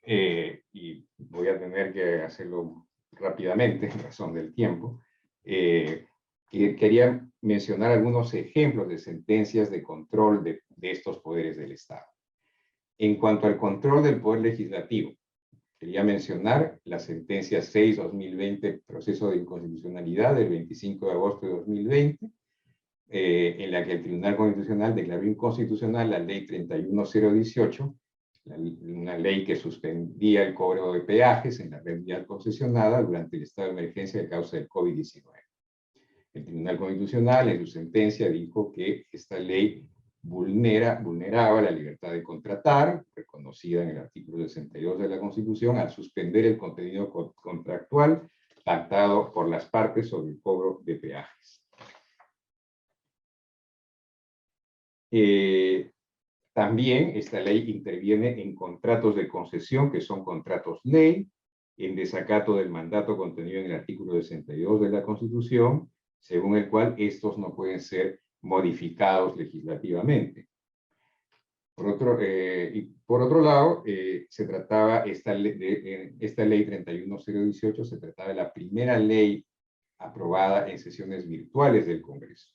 y voy a tener que hacerlo rápidamente, en razón del tiempo, quería mencionar algunos ejemplos de sentencias de control de estos poderes del Estado. En cuanto al control del Poder Legislativo, quería mencionar la sentencia 6-2020, proceso de inconstitucionalidad del 25 de agosto de 2020, en la que el Tribunal Constitucional declaró inconstitucional la ley 31018, una ley que suspendía el cobro de peajes en la red vial concesionada durante el estado de emergencia a causa del COVID-19. El Tribunal Constitucional en su sentencia dijo que esta ley vulneraba la libertad de contratar, reconocida en el artículo 62 de la Constitución, al suspender el contenido contractual pactado por las partes sobre el cobro de peajes. También esta ley interviene en contratos de concesión, que son contratos ley, en desacato del mandato contenido en el artículo 62 de la Constitución, según el cual estos no pueden ser modificados legislativamente. Por otro lado, se trataba esta ley 31018, se trataba de la primera ley aprobada en sesiones virtuales del Congreso,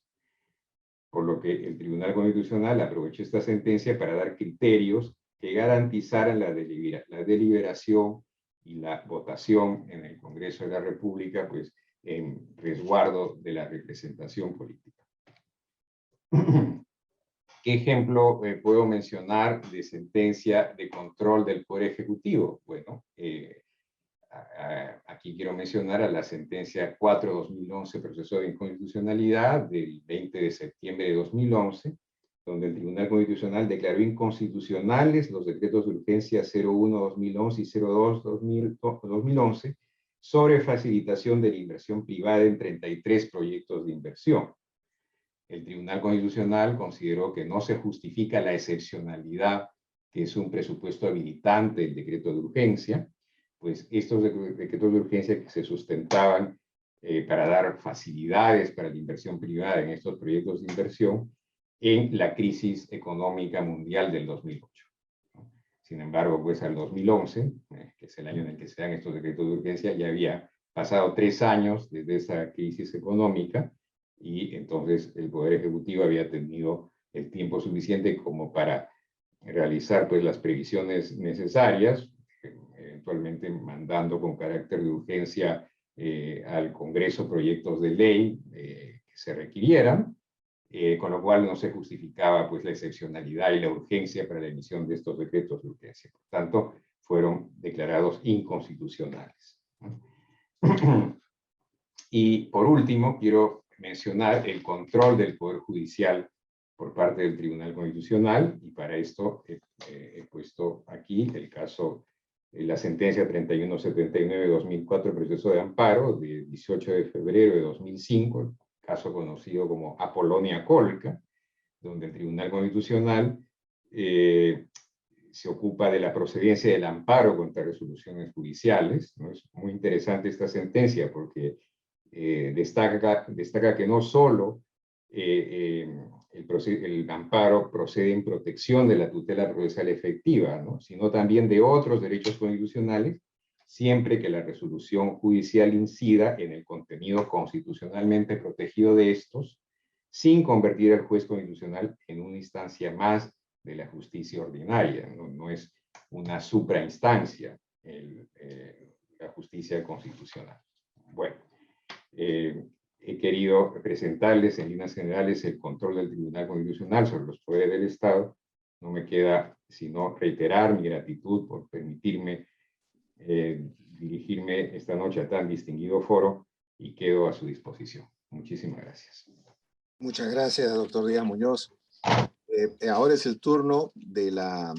por lo que el Tribunal Constitucional aprovechó esta sentencia para dar criterios que garantizaran la deliberación y la votación en el Congreso de la República, pues en resguardo de la representación política. ¿Qué ejemplo puedo mencionar de sentencia de control del Poder Ejecutivo? Bueno, aquí quiero mencionar a la sentencia 4-2011, proceso de inconstitucionalidad del 20 de septiembre de 2011, donde el Tribunal Constitucional declaró inconstitucionales los decretos de urgencia 01-2011 y 02-2011 sobre facilitación de la inversión privada en 33 proyectos de inversión. El Tribunal Constitucional consideró que no se justifica la excepcionalidad, que es un presupuesto habilitante del decreto de urgencia, pues estos decretos de urgencia que se sustentaban para dar facilidades para la inversión privada en estos proyectos de inversión en la crisis económica mundial del 2008. Sin embargo, pues al 2011, que es el año en el que se dan estos decretos de urgencia, ya había pasado 3 años desde esa crisis económica y entonces el Poder Ejecutivo había tenido el tiempo suficiente como para realizar pues las previsiones necesarias, eventualmente mandando con carácter de urgencia al Congreso proyectos de ley que se requirieran, con lo cual no se justificaba pues la excepcionalidad y la urgencia para la emisión de estos decretos de urgencia. Por tanto, fueron declarados inconstitucionales. Y por último, quiero mencionar el control del Poder Judicial por parte del Tribunal Constitucional, y para esto he puesto aquí el caso, la sentencia 3179-2004, proceso de amparo, de 18 de febrero de 2005, caso conocido como Apolonia Colca, donde el Tribunal Constitucional se ocupa de la procedencia del amparo contra resoluciones judiciales, ¿no? Es muy interesante esta sentencia porque destaca que no solo el amparo procede en protección de la tutela procesal efectiva, ¿no? Sino también de otros derechos constitucionales, siempre que la resolución judicial incida en el contenido constitucionalmente protegido de estos, sin convertir al juez constitucional en una instancia más de la justicia ordinaria. No es una suprainstancia la justicia constitucional. Bueno, he querido presentarles en líneas generales el control del Tribunal Constitucional sobre los poderes del Estado. No me queda sino reiterar mi gratitud por permitirme dirigirme esta noche a tan distinguido foro y quedo a su disposición. Muchísimas gracias. Muchas gracias, doctor Díaz Muñoz. Ahora es el turno de la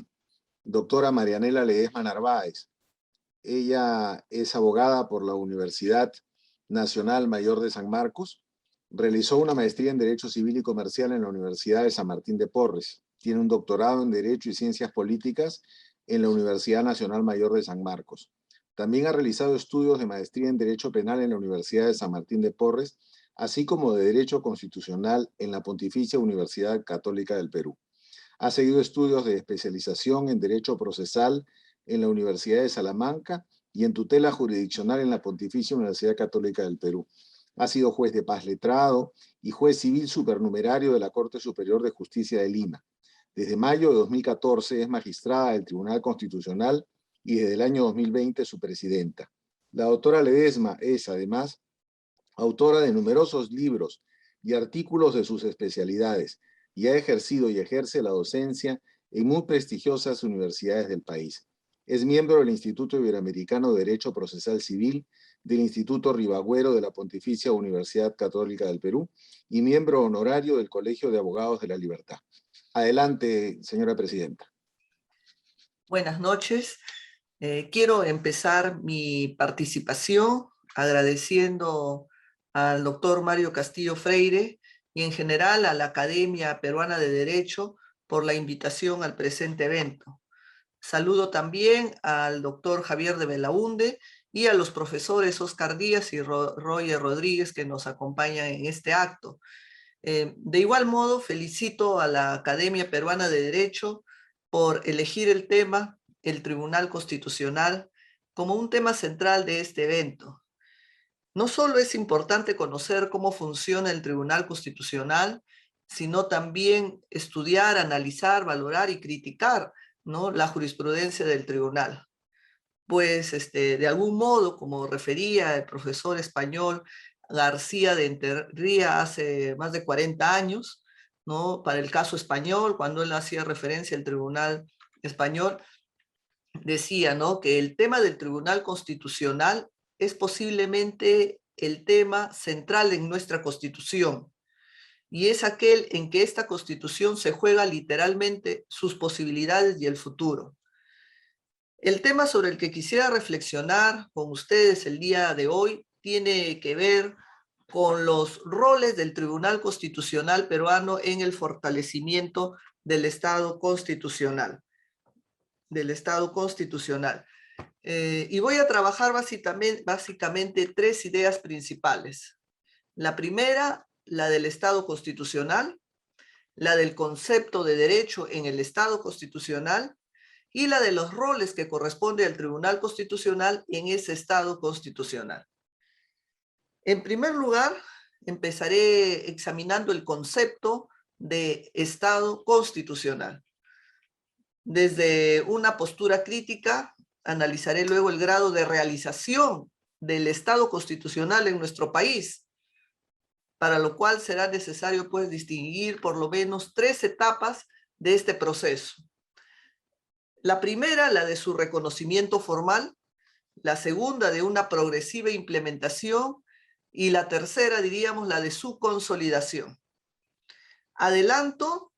doctora Marianela Ledesma Narváez. Ella es abogada por la Universidad Nacional Mayor de San Marcos. Realizó una maestría en Derecho Civil y Comercial en la Universidad de San Martín de Porres. Tiene un doctorado en Derecho y Ciencias Políticas en la Universidad Nacional Mayor de San Marcos. También ha realizado estudios de maestría en Derecho Penal en la Universidad de San Martín de Porres, así como de Derecho Constitucional en la Pontificia Universidad Católica del Perú. Ha seguido estudios de especialización en Derecho Procesal en la Universidad de Salamanca y en tutela jurisdiccional en la Pontificia Universidad Católica del Perú. Ha sido juez de paz letrado y juez civil supernumerario de la Corte Superior de Justicia de Lima. Desde mayo de 2014 es magistrada del Tribunal Constitucional y desde el año 2020 su presidenta. La doctora Ledesma es, además, autora de numerosos libros y artículos de sus especialidades y ha ejercido y ejerce la docencia en muy prestigiosas universidades del país. Es miembro del Instituto Iberoamericano de Derecho Procesal Civil, del Instituto Ribagüero de la Pontificia Universidad Católica del Perú y miembro honorario del Colegio de Abogados de la Libertad. Adelante, señora presidenta. Buenas noches. Quiero empezar mi participación agradeciendo al doctor Mario Castillo Freire y en general a la Academia Peruana de Derecho por la invitación al presente evento. Saludo también al doctor Javier de Belaunde y a los profesores Oscar Díaz y Roger Rodríguez que nos acompañan en este acto. De igual modo, felicito a la Academia Peruana de Derecho por elegir el tema, el Tribunal Constitucional, como un tema central de este evento. No solo es importante conocer cómo funciona el Tribunal Constitucional, sino también estudiar, analizar, valorar y criticar, ¿no?, la jurisprudencia del tribunal. Pues de algún modo, como refería el profesor español García de Enterría hace más de 40 años, ¿no?, para el caso español, cuando él hacía referencia al Tribunal Español, decía, ¿no?, que el tema del Tribunal Constitucional es posiblemente el tema central en nuestra Constitución, y es aquel en que esta Constitución se juega literalmente sus posibilidades y el futuro. El tema sobre el que quisiera reflexionar con ustedes el día de hoy tiene que ver con los roles del Tribunal Constitucional peruano en el fortalecimiento del Estado constitucional. Y voy a trabajar básicamente tres ideas principales. La primera, la del Estado constitucional, la del concepto de derecho en el Estado constitucional y la de los roles que corresponde al Tribunal Constitucional en ese Estado constitucional. En primer lugar, empezaré examinando el concepto de Estado constitucional. Desde una postura crítica, analizaré luego el grado de realización del Estado constitucional en nuestro país, para lo cual será necesario pues distinguir por lo menos 3 etapas de este proceso. La primera, la de su reconocimiento formal, la segunda, de una progresiva implementación, y la tercera, diríamos, la de su consolidación. Adelanto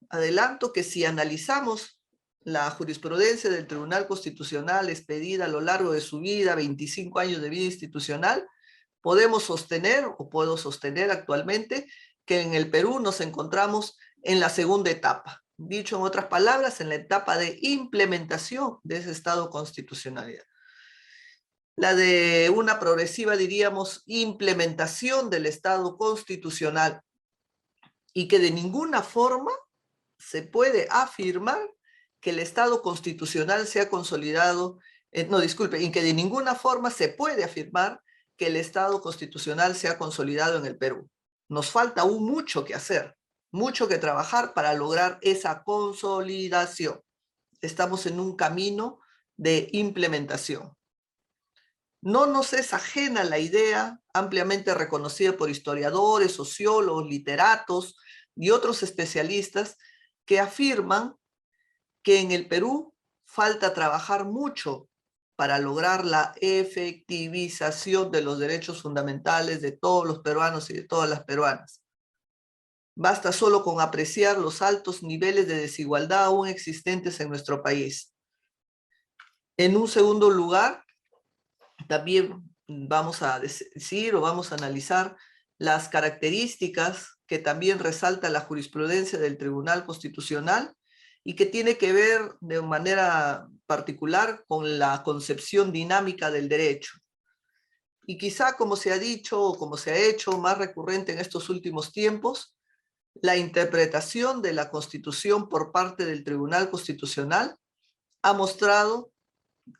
que si analizamos la jurisprudencia del Tribunal Constitucional expedida a lo largo de su vida, 25 años de vida institucional, podemos sostener, o puedo sostener actualmente, que en el Perú nos encontramos en la segunda etapa. Dicho en otras palabras, en la etapa de implementación de ese Estado constitucionalidad. La de una progresiva, diríamos, implementación del Estado constitucional, y que de ninguna forma se puede afirmar que el Estado constitucional sea consolidado, y que de ninguna forma se puede afirmar que el Estado constitucional sea consolidado en el Perú. Nos falta aún mucho que hacer, mucho que trabajar para lograr esa consolidación. Estamos en un camino de implementación. No nos es ajena la idea, ampliamente reconocida por historiadores, sociólogos, literatos y otros especialistas, que afirman que en el Perú falta trabajar mucho para lograr la efectivización de los derechos fundamentales de todos los peruanos y de todas las peruanas. Basta solo con apreciar los altos niveles de desigualdad aún existentes en nuestro país. En un segundo lugar, también vamos a decir o vamos a analizar las características que también resalta la jurisprudencia del Tribunal Constitucional y que tiene que ver de manera particular con la concepción dinámica del derecho. Y quizá, como se ha dicho o como se ha hecho más recurrente en estos últimos tiempos, la interpretación de la Constitución por parte del Tribunal Constitucional ha mostrado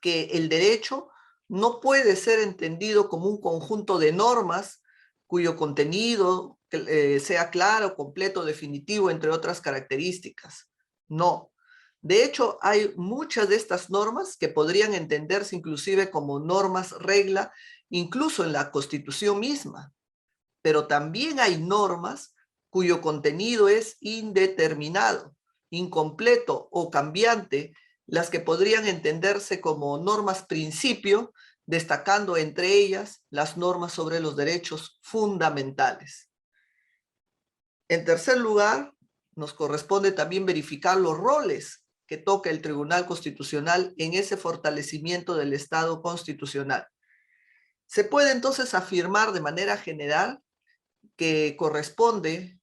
que el derecho no puede ser entendido como un conjunto de normas cuyo contenido sea claro, completo, definitivo, entre otras características. No. De hecho, hay muchas de estas normas que podrían entenderse inclusive como normas regla, incluso en la Constitución misma. Pero también hay normas cuyo contenido es indeterminado, incompleto o cambiante, las que podrían entenderse como normas principio, destacando entre ellas las normas sobre los derechos fundamentales. En tercer lugar, nos corresponde también verificar los roles que toca el Tribunal Constitucional en ese fortalecimiento del Estado constitucional. Se puede entonces afirmar de manera general que corresponde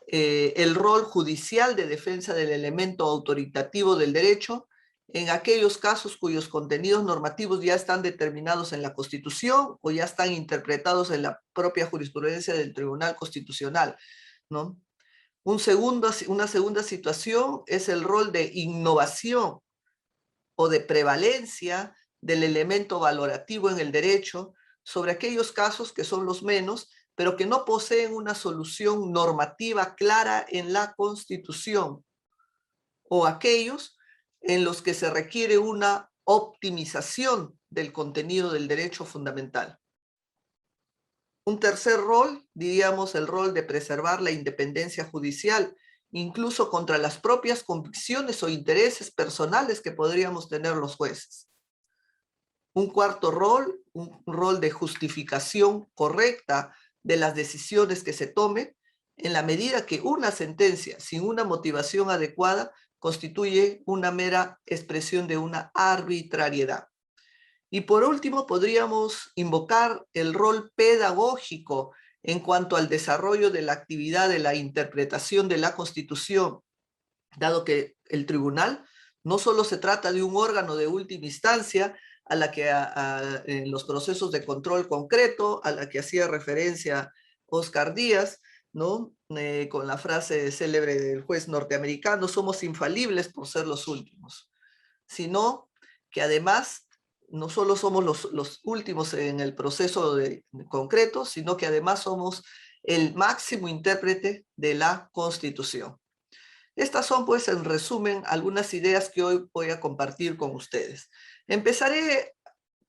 el rol judicial de defensa del elemento autoritativo del derecho en aquellos casos cuyos contenidos normativos ya están determinados en la Constitución o ya están interpretados en la propia jurisprudencia del Tribunal Constitucional, ¿no? Una segunda situación es el rol de innovación o de prevalencia del elemento valorativo en el derecho sobre aquellos casos que son los menos, pero que no poseen una solución normativa clara en la Constitución, o aquellos en los que se requiere una optimización del contenido del derecho fundamental. Un tercer rol, diríamos el rol de preservar la independencia judicial, incluso contra las propias convicciones o intereses personales que podríamos tener los jueces. Un cuarto rol, un rol de justificación correcta de las decisiones que se tomen, en la medida que una sentencia sin una motivación adecuada constituye una mera expresión de una arbitrariedad. Y por último, podríamos invocar el rol pedagógico en cuanto al desarrollo de la actividad de la interpretación de la Constitución, dado que el tribunal no solo se trata de un órgano de última instancia a la que en los procesos de control concreto, a la que hacía referencia Oscar Díaz, ¿no? Con la frase célebre del juez norteamericano, somos infalibles por ser los últimos, sino que además no solo somos los últimos en el proceso concreto, sino que además somos el máximo intérprete de la Constitución. Estas son, pues, en resumen, algunas ideas que hoy voy a compartir con ustedes. Empezaré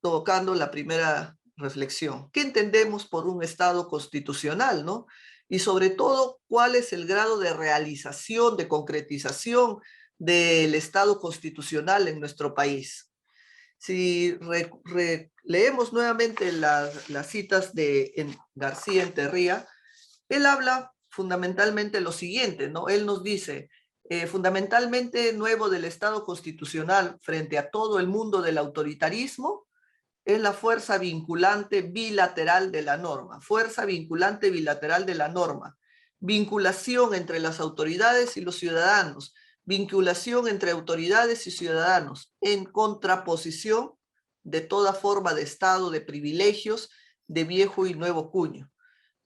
tocando la primera reflexión. ¿Qué entendemos por un Estado constitucional, no? Y sobre todo, ¿cuál es el grado de realización, de concretización del Estado constitucional en nuestro país? Si leemos nuevamente las citas de García Enterría, él habla fundamentalmente lo siguiente, ¿no? Él nos dice, fundamentalmente nuevo del Estado constitucional frente a todo el mundo del autoritarismo es la fuerza vinculante bilateral de la norma, fuerza vinculante bilateral de la norma, vinculación entre las autoridades y los ciudadanos, vinculación entre autoridades y ciudadanos, en contraposición de toda forma de Estado de privilegios de viejo y nuevo cuño.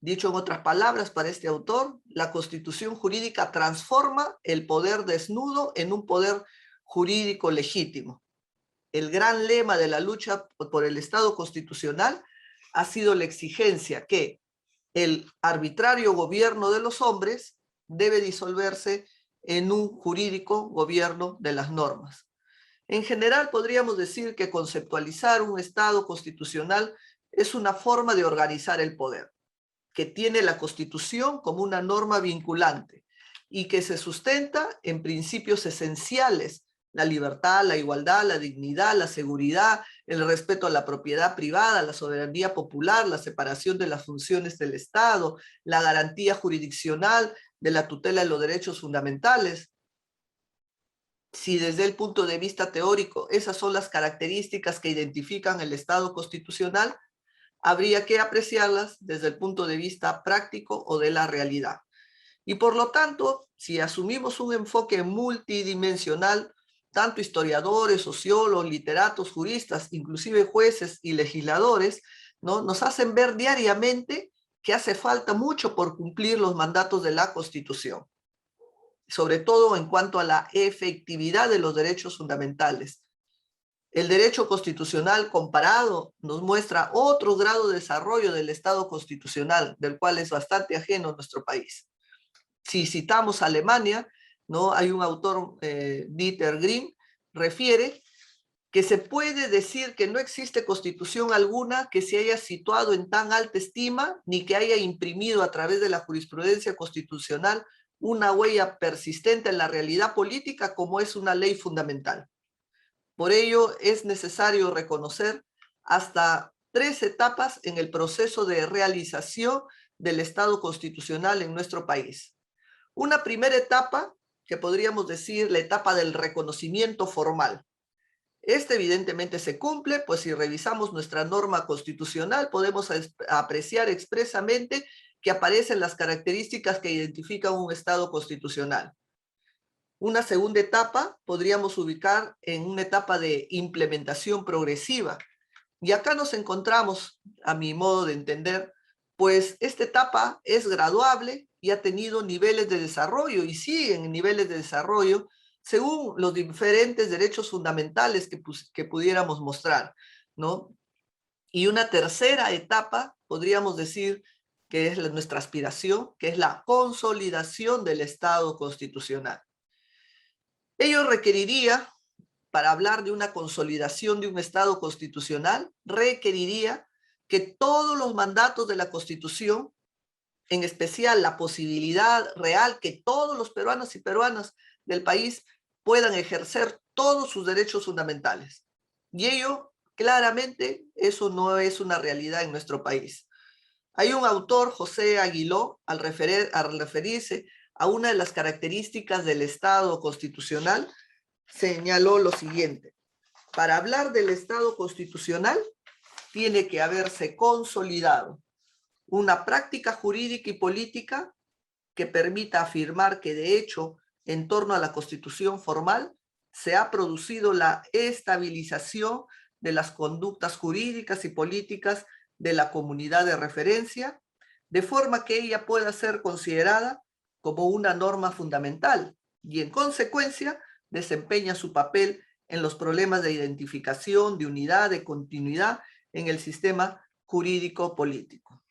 Dicho en otras palabras, para este autor, la Constitución jurídica transforma el poder desnudo en un poder jurídico legítimo. El gran lema de la lucha por el Estado constitucional ha sido la exigencia que el arbitrario gobierno de los hombres debe disolverse en un jurídico gobierno de las normas. En general, podríamos decir que conceptualizar un Estado constitucional es una forma de organizar el poder, que tiene la Constitución como una norma vinculante y que se sustenta en principios esenciales: la libertad, la igualdad, la dignidad, la seguridad, el respeto a la propiedad privada, la soberanía popular, la separación de las funciones del Estado, la garantía jurisdiccional de la tutela de los derechos fundamentales. Si desde el punto de vista teórico esas son las características que identifican el Estado constitucional, habría que apreciarlas desde el punto de vista práctico o de la realidad. Y por lo tanto, si asumimos un enfoque multidimensional, tanto historiadores, sociólogos, literatos, juristas, inclusive jueces y legisladores, ¿no?, nos hacen ver diariamente que hace falta mucho por cumplir los mandatos de la Constitución, sobre todo en cuanto a la efectividad de los derechos fundamentales. El derecho constitucional comparado nos muestra otro grado de desarrollo del Estado constitucional, del cual es bastante ajeno nuestro país. Si citamos a Alemania, ¿no?, hay un autor, Dieter Grimm, refiere que se puede decir que no existe constitución alguna que se haya situado en tan alta estima ni que haya imprimido a través de la jurisprudencia constitucional una huella persistente en la realidad política como es una ley fundamental. Por ello es necesario reconocer hasta 3 etapas en el proceso de realización del Estado constitucional en nuestro país. Una primera etapa, que podríamos decir la etapa del reconocimiento formal. Este evidentemente se cumple, pues si revisamos nuestra norma constitucional podemos apreciar expresamente que aparecen las características que identifican un Estado constitucional. Una segunda etapa podríamos ubicar en una etapa de implementación progresiva. Y acá nos encontramos, a mi modo de entender, pues esta etapa es graduable y ha tenido niveles de desarrollo y siguen niveles de desarrollo según los diferentes derechos fundamentales que pudiéramos mostrar, ¿no? Y una tercera etapa, podríamos decir, que es nuestra aspiración, que es la consolidación del Estado constitucional. Ello requeriría, para hablar de una consolidación de un Estado constitucional, requeriría que todos los mandatos de la Constitución, en especial la posibilidad real que todos los peruanos y peruanas del país puedan ejercer todos sus derechos fundamentales. Y ello, claramente, eso no es una realidad en nuestro país. Hay un autor, José Aguiló, al referirse a una de las características del Estado constitucional, señaló lo siguiente: para hablar del Estado constitucional, tiene que haberse consolidado una práctica jurídica y política que permita afirmar que, de hecho, en torno a la Constitución formal, se ha producido la estabilización de las conductas jurídicas y políticas de la comunidad de referencia, de forma que ella pueda ser considerada como una norma fundamental y, en consecuencia, desempeña su papel en los problemas de identificación, de unidad, de continuidad en el sistema jurídico político.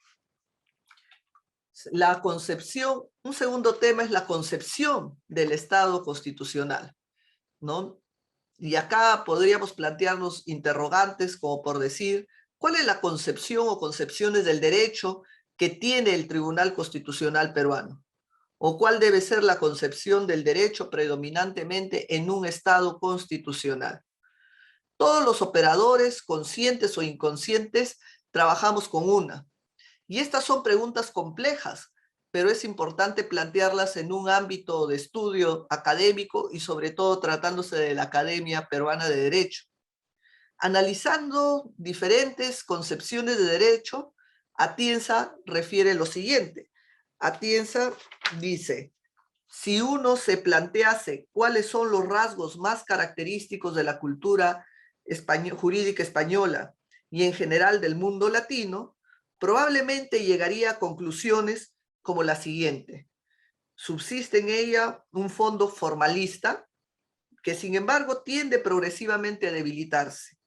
La concepción, un segundo tema es la concepción del Estado constitucional, ¿no? Y acá podríamos plantearnos interrogantes como por decir, ¿cuál es la concepción o concepciones del derecho que tiene el Tribunal Constitucional peruano? ¿O cuál debe ser la concepción del derecho predominantemente en un Estado constitucional? Todos los operadores, conscientes o inconscientes, trabajamos con una. Y estas son preguntas complejas, pero es importante plantearlas en un ámbito de estudio académico y sobre todo tratándose de la Academia Peruana de Derecho. Analizando diferentes concepciones de derecho, Atienza refiere lo siguiente. Atienza dice, si uno se plantease cuáles son los rasgos más característicos de la cultura jurídica española y en general del mundo latino, probablemente llegaría a conclusiones como la siguiente. Subsiste en ella un fondo formalista que, sin embargo, tiende progresivamente a debilitarse.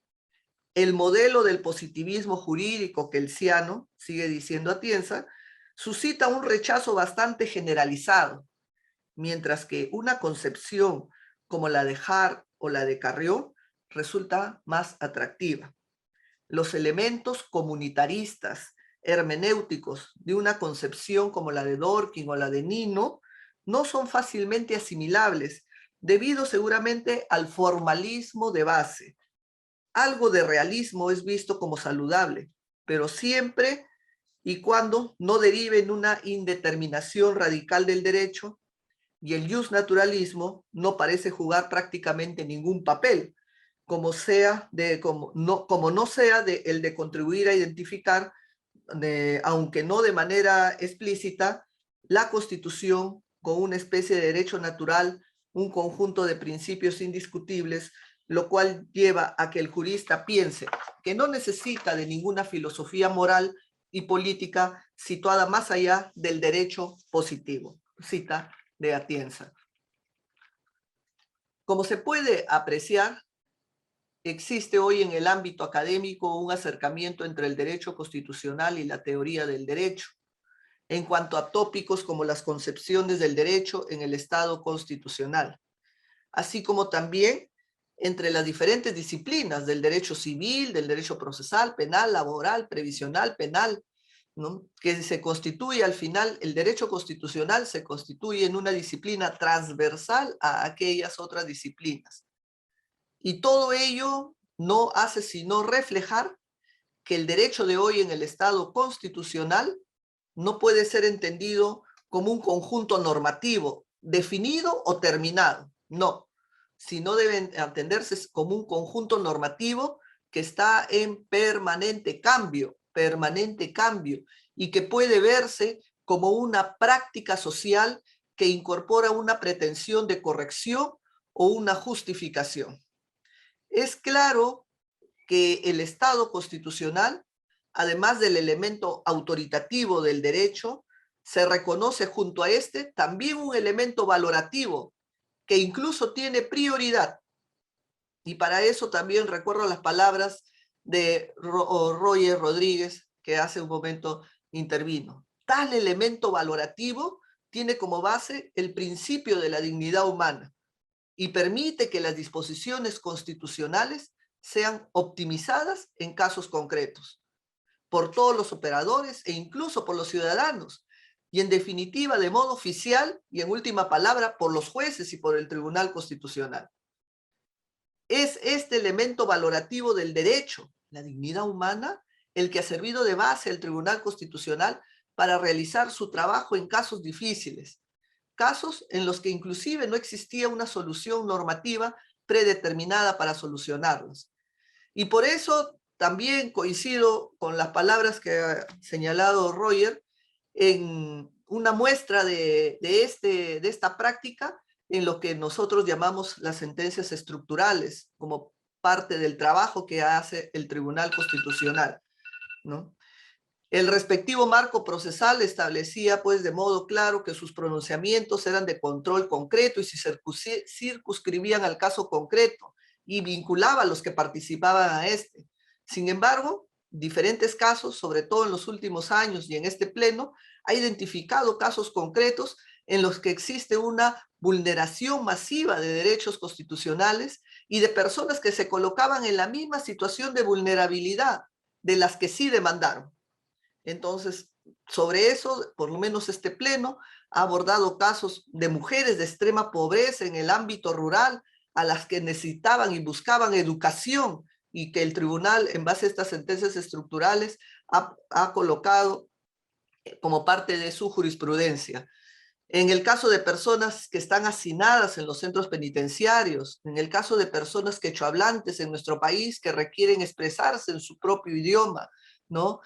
El modelo del positivismo jurídico kelsiano, sigue diciendo Atienza, suscita un rechazo bastante generalizado, mientras que una concepción como la de Hart o la de Carrió resulta más atractiva. Los elementos comunitaristas, hermenéuticos de una concepción como la de Dworkin o la de Nino no son fácilmente asimilables, debido seguramente al formalismo de base. Algo de realismo es visto como saludable, pero siempre y cuando no derive en una indeterminación radical del derecho, y el justnaturalismo no parece jugar prácticamente ningún papel, como no sea el de contribuir a identificar, aunque no de manera explícita, la Constitución con una especie de derecho natural, un conjunto de principios indiscutibles, lo cual lleva a que el jurista piense que no necesita de ninguna filosofía moral y política situada más allá del derecho positivo. Cita de Atienza. Como se puede apreciar, existe hoy en el ámbito académico un acercamiento entre el derecho constitucional y la teoría del derecho, en cuanto a tópicos como las concepciones del derecho en el Estado constitucional, así como también entre las diferentes disciplinas del derecho civil, del derecho procesal, penal, laboral, previsional, penal, ¿no? Que se constituye al final, el derecho constitucional se constituye en una disciplina transversal a aquellas otras disciplinas. Y todo ello no hace sino reflejar que el derecho de hoy en el Estado constitucional no puede ser entendido como un conjunto normativo definido o terminado, no, sino deben entenderse como un conjunto normativo que está en permanente cambio, y que puede verse como una práctica social que incorpora una pretensión de corrección o una justificación. Es claro que el Estado constitucional, además del elemento autoritativo del derecho, se reconoce junto a este también un elemento valorativo que incluso tiene prioridad. Y para eso también recuerdo las palabras de Roger Rodríguez, que hace un momento intervino. Tal elemento valorativo tiene como base el principio de la dignidad humana y permite que las disposiciones constitucionales sean optimizadas en casos concretos, por todos los operadores e incluso por los ciudadanos, y en definitiva de modo oficial y en última palabra por los jueces y por el Tribunal Constitucional. Es este elemento valorativo del derecho, la dignidad humana, el que ha servido de base al Tribunal Constitucional para realizar su trabajo en casos difíciles, casos en los que inclusive no existía una solución normativa predeterminada para solucionarlos. Y por eso también coincido con las palabras que ha señalado Roger en una muestra de esta práctica en lo que nosotros llamamos las sentencias estructurales, como parte del trabajo que hace el Tribunal Constitucional, ¿no? El respectivo marco procesal establecía pues de modo claro que sus pronunciamientos eran de control concreto y se circunscribían al caso concreto y vinculaba a los que participaban a este. Sin embargo, diferentes casos, sobre todo en los últimos años y en este pleno, ha identificado casos concretos en los que existe una vulneración masiva de derechos constitucionales y de personas que se colocaban en la misma situación de vulnerabilidad de las que sí demandaron. Entonces, sobre eso, por lo menos este pleno ha abordado casos de mujeres de extrema pobreza en el ámbito rural, a las que necesitaban y buscaban educación y que el tribunal, en base a estas sentencias estructurales, ha colocado como parte de su jurisprudencia. En el caso de personas que están hacinadas en los centros penitenciarios, en el caso de personas quechohablantes en nuestro país que requieren expresarse en su propio idioma, ¿no?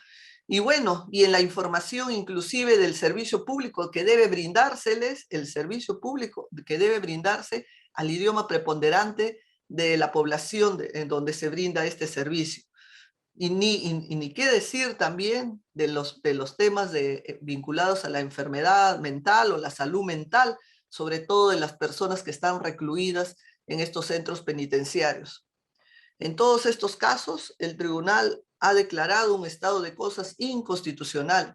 Y bueno, y en la información inclusive del servicio público que debe brindárseles, el servicio público que debe brindarse al idioma preponderante de la población en donde se brinda este servicio. Y ni qué decir también de los temas vinculados a la enfermedad mental o la salud mental, sobre todo de las personas que están recluidas en estos centros penitenciarios. En todos estos casos, el tribunal ha declarado un estado de cosas inconstitucional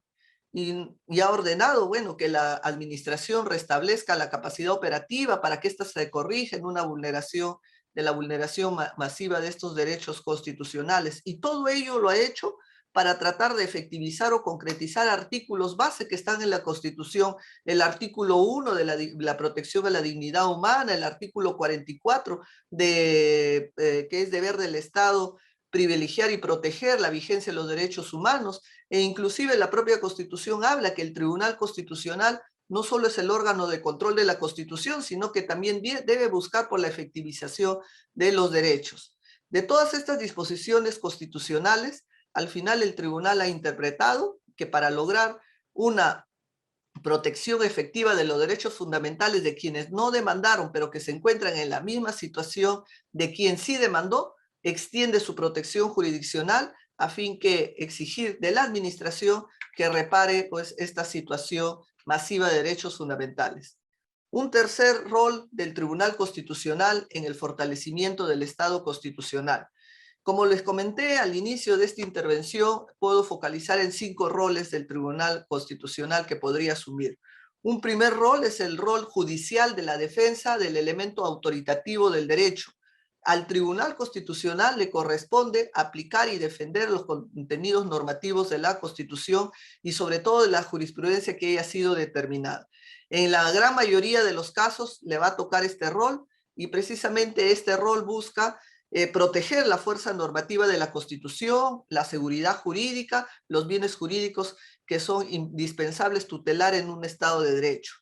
y ha ordenado, bueno, que la administración restablezca la capacidad operativa para que ésta se corrija en una vulneración de la vulneración masiva de estos derechos constitucionales. Y todo ello lo ha hecho para tratar de efectivizar o concretizar artículos base que están en la Constitución, el artículo 1 de la protección de la dignidad humana, el artículo 44 que es deber del Estado privilegiar y proteger la vigencia de los derechos humanos, e inclusive la propia Constitución habla que el Tribunal Constitucional no solo es el órgano de control de la Constitución, sino que también debe buscar por la efectivización de los derechos. De todas estas disposiciones constitucionales, al final el tribunal ha interpretado que para lograr una protección efectiva de los derechos fundamentales de quienes no demandaron, pero que se encuentran en la misma situación de quien sí demandó, extiende su protección jurisdiccional a fin que exigir de la administración que repare pues esta situación masiva de derechos fundamentales. Un tercer rol del Tribunal Constitucional en el fortalecimiento del Estado constitucional. Como les comenté al inicio de esta intervención, puedo focalizar en 5 roles del Tribunal Constitucional que podría asumir. Un primer rol es el rol judicial de la defensa del elemento autoritativo del derecho. Al Tribunal Constitucional le corresponde aplicar y defender los contenidos normativos de la Constitución y sobre todo de la jurisprudencia que haya sido determinada. En la gran mayoría de los casos le va a tocar este rol y precisamente este rol busca proteger la fuerza normativa de la Constitución, la seguridad jurídica, los bienes jurídicos que son indispensables tutelar en un Estado de Derecho.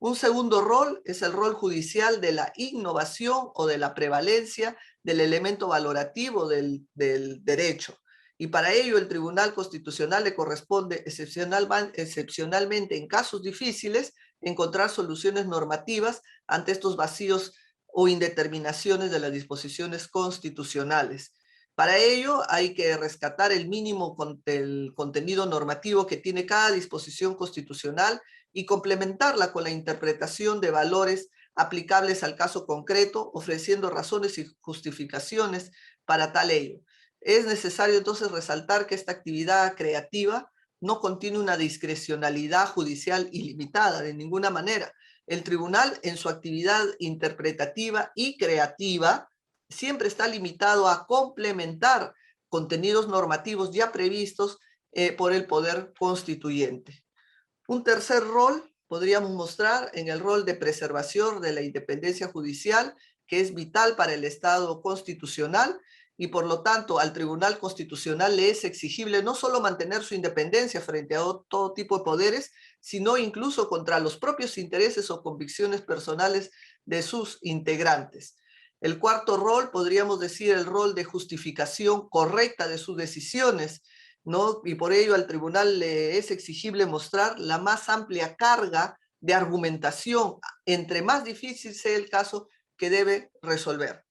Un segundo rol es el rol judicial de la innovación o de la prevalencia del elemento valorativo del derecho. Y para ello el Tribunal Constitucional le corresponde excepcionalmente en casos difíciles encontrar soluciones normativas ante estos vacíos o indeterminaciones de las disposiciones constitucionales. Para ello hay que rescatar el mínimo del contenido normativo que tiene cada disposición constitucional y complementarla con la interpretación de valores aplicables al caso concreto, ofreciendo razones y justificaciones para tal ello. Es necesario entonces resaltar que esta actividad creativa no contiene una discrecionalidad judicial ilimitada de ninguna manera. El tribunal en su actividad interpretativa y creativa siempre está limitado a complementar contenidos normativos ya previstos por el poder constituyente. Un tercer rol podríamos mostrar en el rol de preservación de la independencia judicial, que es vital para el Estado constitucional y por lo tanto al Tribunal Constitucional le es exigible no solo mantener su independencia frente a todo tipo de poderes, sino incluso contra los propios intereses o convicciones personales de sus integrantes. El cuarto rol, podríamos decir, el rol de justificación correcta de sus decisiones, ¿no? Y por ello al tribunal le es exigible mostrar la más amplia carga de argumentación, entre más difícil sea el caso que debe resolver.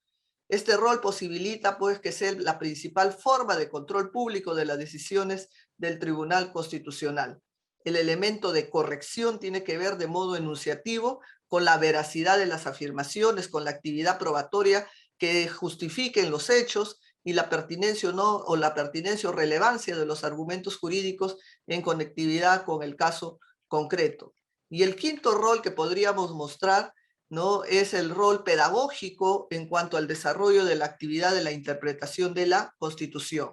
Este rol posibilita pues que sea la principal forma de control público de las decisiones del Tribunal Constitucional. El elemento de corrección tiene que ver de modo enunciativo con la veracidad de las afirmaciones, con la actividad probatoria que justifiquen los hechos y la pertinencia o no, o la pertinencia o relevancia de los argumentos jurídicos en conectividad con el caso concreto. Y el quinto rol que podríamos mostrar, ¿no?, es el rol pedagógico en cuanto al desarrollo de la actividad de la interpretación de la Constitución.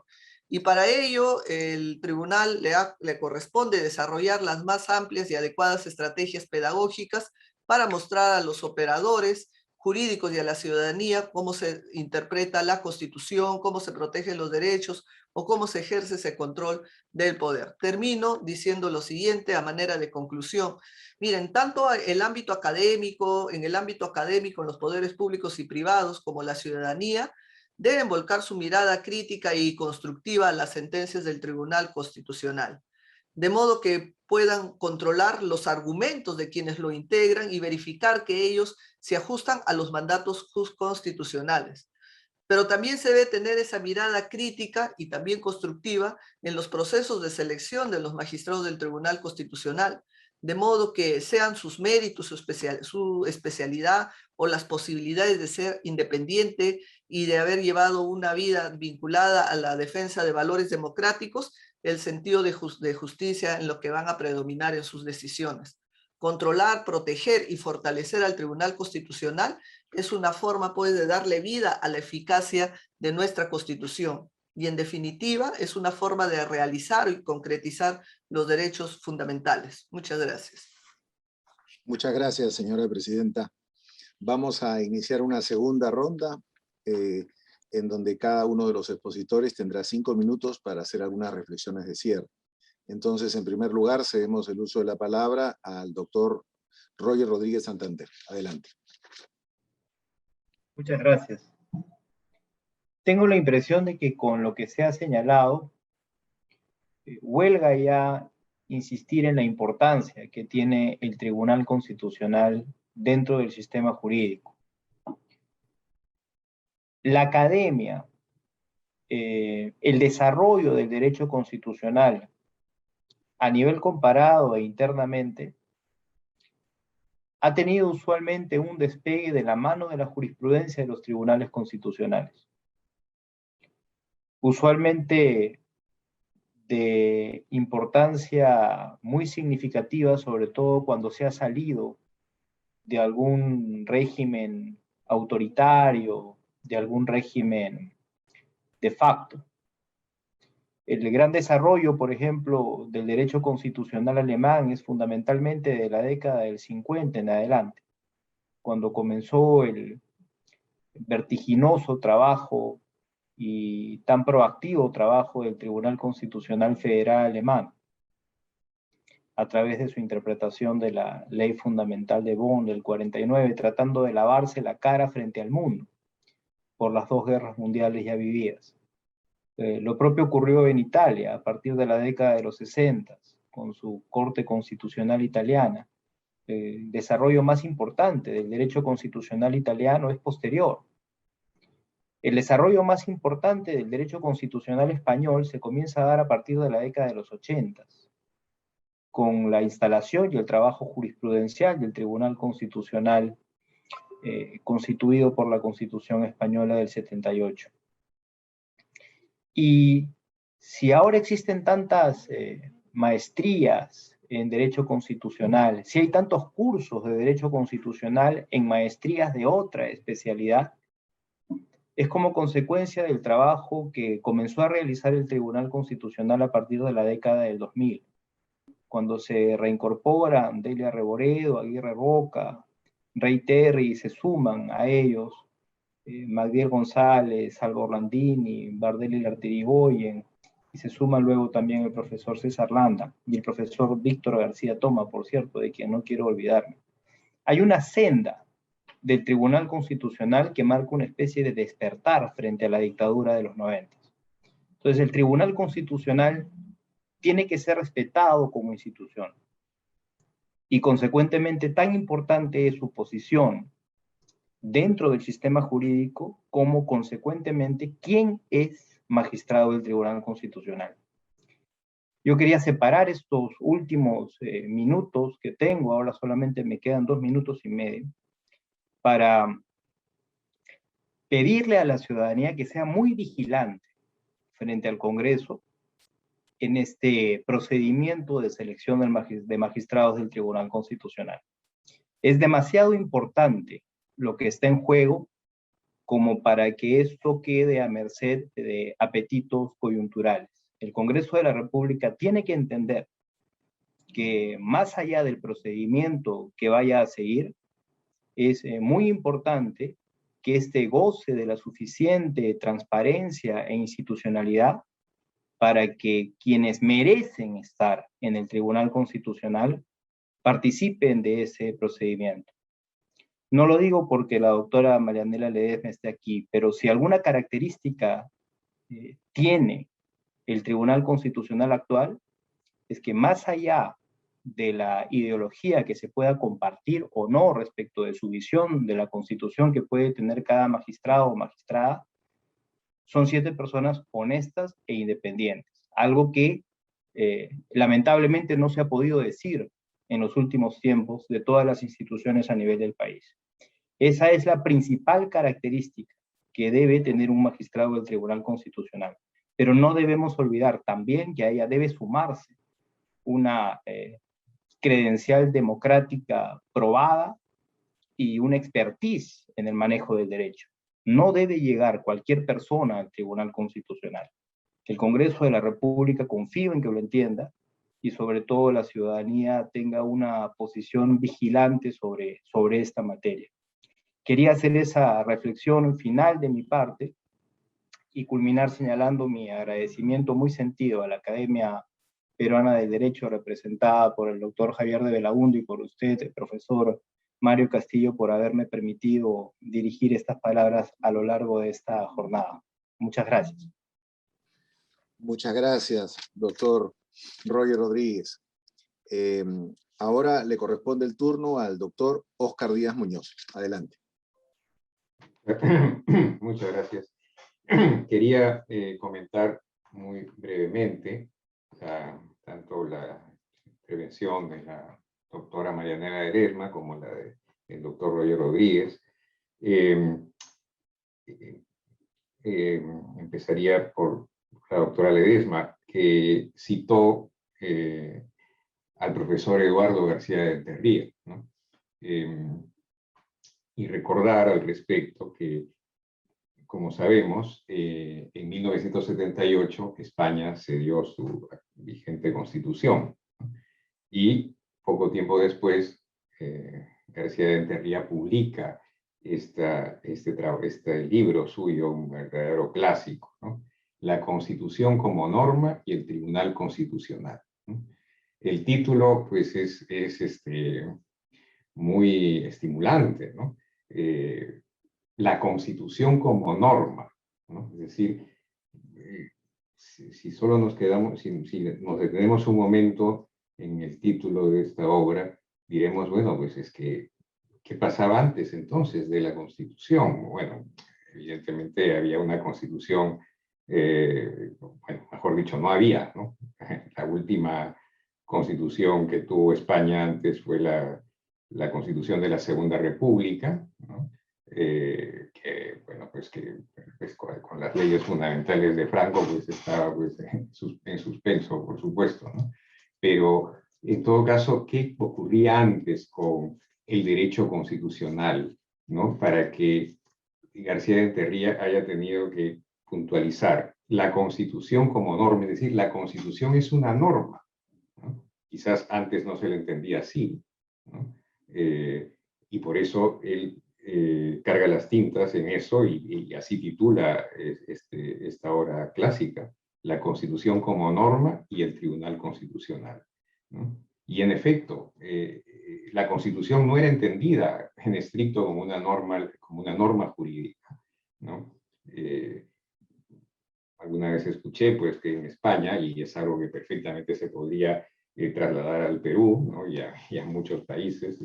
Y para ello, el tribunal le corresponde desarrollar las más amplias y adecuadas estrategias pedagógicas para mostrar a los operadores jurídicos y a la ciudadanía cómo se interpreta la Constitución, cómo se protegen los derechos o cómo se ejerce ese control del poder. Termino diciendo lo siguiente a manera de conclusión. Miren, tanto en el ámbito académico, en los poderes públicos y privados, como la ciudadanía, deben volcar su mirada crítica y constructiva a las sentencias del Tribunal Constitucional, de modo que puedan controlar los argumentos de quienes lo integran y verificar que ellos se ajustan a los mandatos constitucionales. Pero también se debe tener esa mirada crítica y también constructiva en los procesos de selección de los magistrados del Tribunal Constitucional, de modo que sean sus méritos, su especialidad o las posibilidades de ser independiente y de haber llevado una vida vinculada a la defensa de valores democráticos, el sentido de justicia en lo que van a predominar en sus decisiones. Controlar, proteger y fortalecer al Tribunal Constitucional es una forma, pues, de darle vida a la eficacia de nuestra Constitución. Y en definitiva, es una forma de realizar y concretizar los derechos fundamentales. Muchas gracias. Muchas gracias, señora presidenta. Vamos a iniciar una segunda ronda en donde cada uno de los expositores tendrá 5 minutos para hacer algunas reflexiones de cierre. Entonces, en primer lugar, cedemos el uso de la palabra al doctor Roger Rodríguez Santander. Adelante. Muchas gracias. Tengo la impresión de que con lo que se ha señalado, huelga ya insistir en la importancia que tiene el Tribunal Constitucional dentro del sistema jurídico. La academia, el desarrollo del derecho constitucional a nivel comparado e internamente, ha tenido usualmente un despegue de la mano de la jurisprudencia de los tribunales constitucionales. Usualmente de importancia muy significativa, sobre todo cuando se ha salido de algún régimen autoritario, de algún régimen de facto. El gran desarrollo, por ejemplo, del derecho constitucional alemán es fundamentalmente de la década del 50 en adelante, cuando comenzó el vertiginoso trabajo y tan proactivo trabajo del Tribunal Constitucional Federal Alemán, a través de su interpretación de la Ley Fundamental de Bonn del 49, tratando de lavarse la cara frente al mundo por las 2 guerras mundiales ya vividas. Lo propio ocurrió en Italia a partir de la década de los 60, con su Corte Constitucional Italiana. El desarrollo más importante del derecho constitucional italiano es posterior. El desarrollo más importante del derecho constitucional español se comienza a dar a partir de la década de los 80, con la instalación y el trabajo jurisprudencial del Tribunal Constitucional constituido por la Constitución Española del 78. Y si ahora existen tantas maestrías en derecho constitucional, si hay tantos cursos de derecho constitucional en maestrías de otra especialidad, es como consecuencia del trabajo que comenzó a realizar el Tribunal Constitucional a partir de la década del 2000, cuando se reincorporan Delia Reboredo, Aguirre Roca, Rey Terry, y se suman a ellos Magdiel González, Alba Orlandini, Bardelli Lartirigoyen, y se suma luego también el profesor César Landa y el profesor Víctor García Toma, por cierto, de quien no quiero olvidarme. Hay una senda del Tribunal Constitucional que marca una especie de despertar frente a la dictadura de los 90. Entonces, el Tribunal Constitucional tiene que ser respetado como institución. Y consecuentemente, tan importante es su posición dentro del sistema jurídico como consecuentemente quién es magistrado del Tribunal Constitucional. Yo quería separar estos últimos minutos que tengo, ahora solamente me quedan 2 minutos y medio, para pedirle a la ciudadanía que sea muy vigilante frente al Congreso en este procedimiento de selección de magistrados del Tribunal Constitucional. Es demasiado importante lo que está en juego como para que esto quede a merced de apetitos coyunturales. El Congreso de la República tiene que entender que más allá del procedimiento que vaya a seguir, es muy importante que este goce de la suficiente transparencia e institucionalidad para que quienes merecen estar en el Tribunal Constitucional participen de ese procedimiento. No lo digo porque la doctora Marianela Ledesma esté aquí, pero si alguna característica tiene el Tribunal Constitucional actual, es que más allá de la ideología que se pueda compartir o no respecto de su visión de la Constitución que puede tener cada magistrado o magistrada, son 7 personas honestas e independientes, algo que lamentablemente no se ha podido decir en los últimos tiempos de todas las instituciones a nivel del país. Esa es la principal característica que debe tener un magistrado del Tribunal Constitucional. Pero no debemos olvidar también que a ella debe sumarse una credencial democrática probada y una expertise en el manejo del derecho. No debe llegar cualquier persona al Tribunal Constitucional. El Congreso de la República, confío en que lo entienda, y sobre todo la ciudadanía tenga una posición vigilante sobre esta materia. Quería hacer esa reflexión final de mi parte y culminar señalando mi agradecimiento muy sentido a la Academia Peruana del Derecho, representada por el doctor Javier de Belaúnde y por usted, el profesor Mario Castillo, por haberme permitido dirigir estas palabras a lo largo de esta jornada. Muchas gracias. Muchas gracias, doctor Roger Rodríguez. Ahora le corresponde el turno al doctor Óscar Díaz Muñoz. Adelante. Muchas gracias. Quería comentar muy brevemente tanto la intervención de la doctora Marianela Ledesma como la del doctor Roger Rodríguez. Empezaría por la doctora Ledesma, que citó al profesor Eduardo García de Enterría, ¿no? Y recordar al respecto que, como sabemos, en 1978 España cedió su vigente constitución, ¿no? Y poco tiempo después García de Enterría publica este libro suyo, un verdadero clásico, ¿no? La Constitución como norma y el Tribunal Constitucional, ¿no? El título, pues, es muy estimulante, ¿no? La Constitución como norma, ¿no? Es decir, si solo nos quedamos, si nos detenemos un momento en el título de esta obra, diremos, bueno, pues es que, ¿qué pasaba antes entonces de la Constitución? Bueno, evidentemente había una Constitución, bueno, mejor dicho, no había, ¿no? La última Constitución que tuvo España antes fue la Constitución de la Segunda República, ¿no? Que, bueno, pues que pues, con las leyes fundamentales de Franco, pues estaba pues, en suspenso, por supuesto, ¿no? Pero, en todo caso, ¿qué ocurría antes con el derecho constitucional, ¿no? Para que García de Enterría haya tenido que puntualizar la Constitución como norma, es decir, la Constitución es una norma, ¿no? Quizás antes no se le entendía así, ¿no? Y por eso él carga las tintas en eso y así titula esta obra clásica, La Constitución como norma y el Tribunal Constitucional, ¿no? Y en efecto, la Constitución no era entendida en estricto como una norma jurídica, ¿no? Alguna vez escuché pues, que en España, y es algo que perfectamente se podría trasladar al Perú, ¿no? y a muchos países,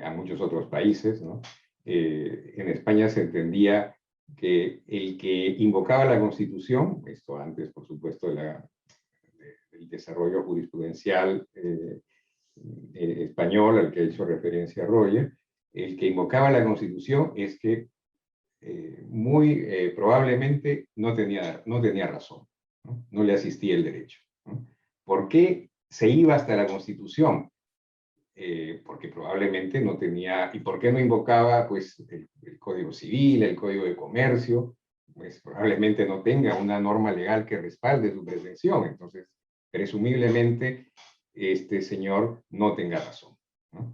a muchos otros países, ¿no? en España se entendía que el que invocaba la Constitución, esto antes, por supuesto, del desarrollo jurisprudencial español al que ha hecho referencia Roger, el que invocaba la Constitución es que muy probablemente no tenía razón, ¿no? No le asistía el derecho, ¿no? ¿Por qué se iba hasta la Constitución? Porque probablemente no tenía, ¿y por qué no invocaba pues, el Código Civil, el Código de Comercio? Pues probablemente no tenga una norma legal que respalde su pretensión, entonces presumiblemente este señor no tenga razón, ¿no?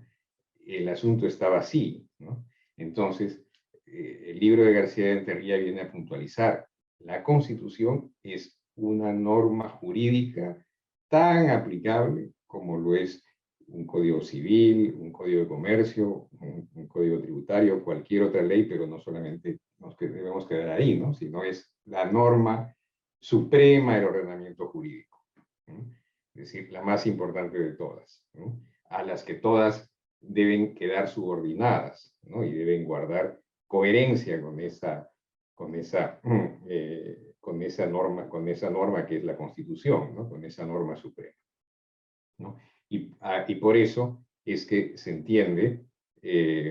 El asunto estaba así, ¿no? Entonces, el libro de García de Enterría viene a puntualizar, la Constitución es una norma jurídica tan aplicable como lo es un código civil, un código de comercio, un código tributario, cualquier otra ley, pero no solamente nos debemos quedar ahí, ¿no? Sino es la norma suprema del ordenamiento jurídico, ¿no? Es decir, la más importante de todas, ¿no? A las que todas deben quedar subordinadas, ¿no? Y deben guardar coherencia con esa norma que es la Constitución, ¿no? Con esa norma suprema, ¿no? Y por eso es que se entiende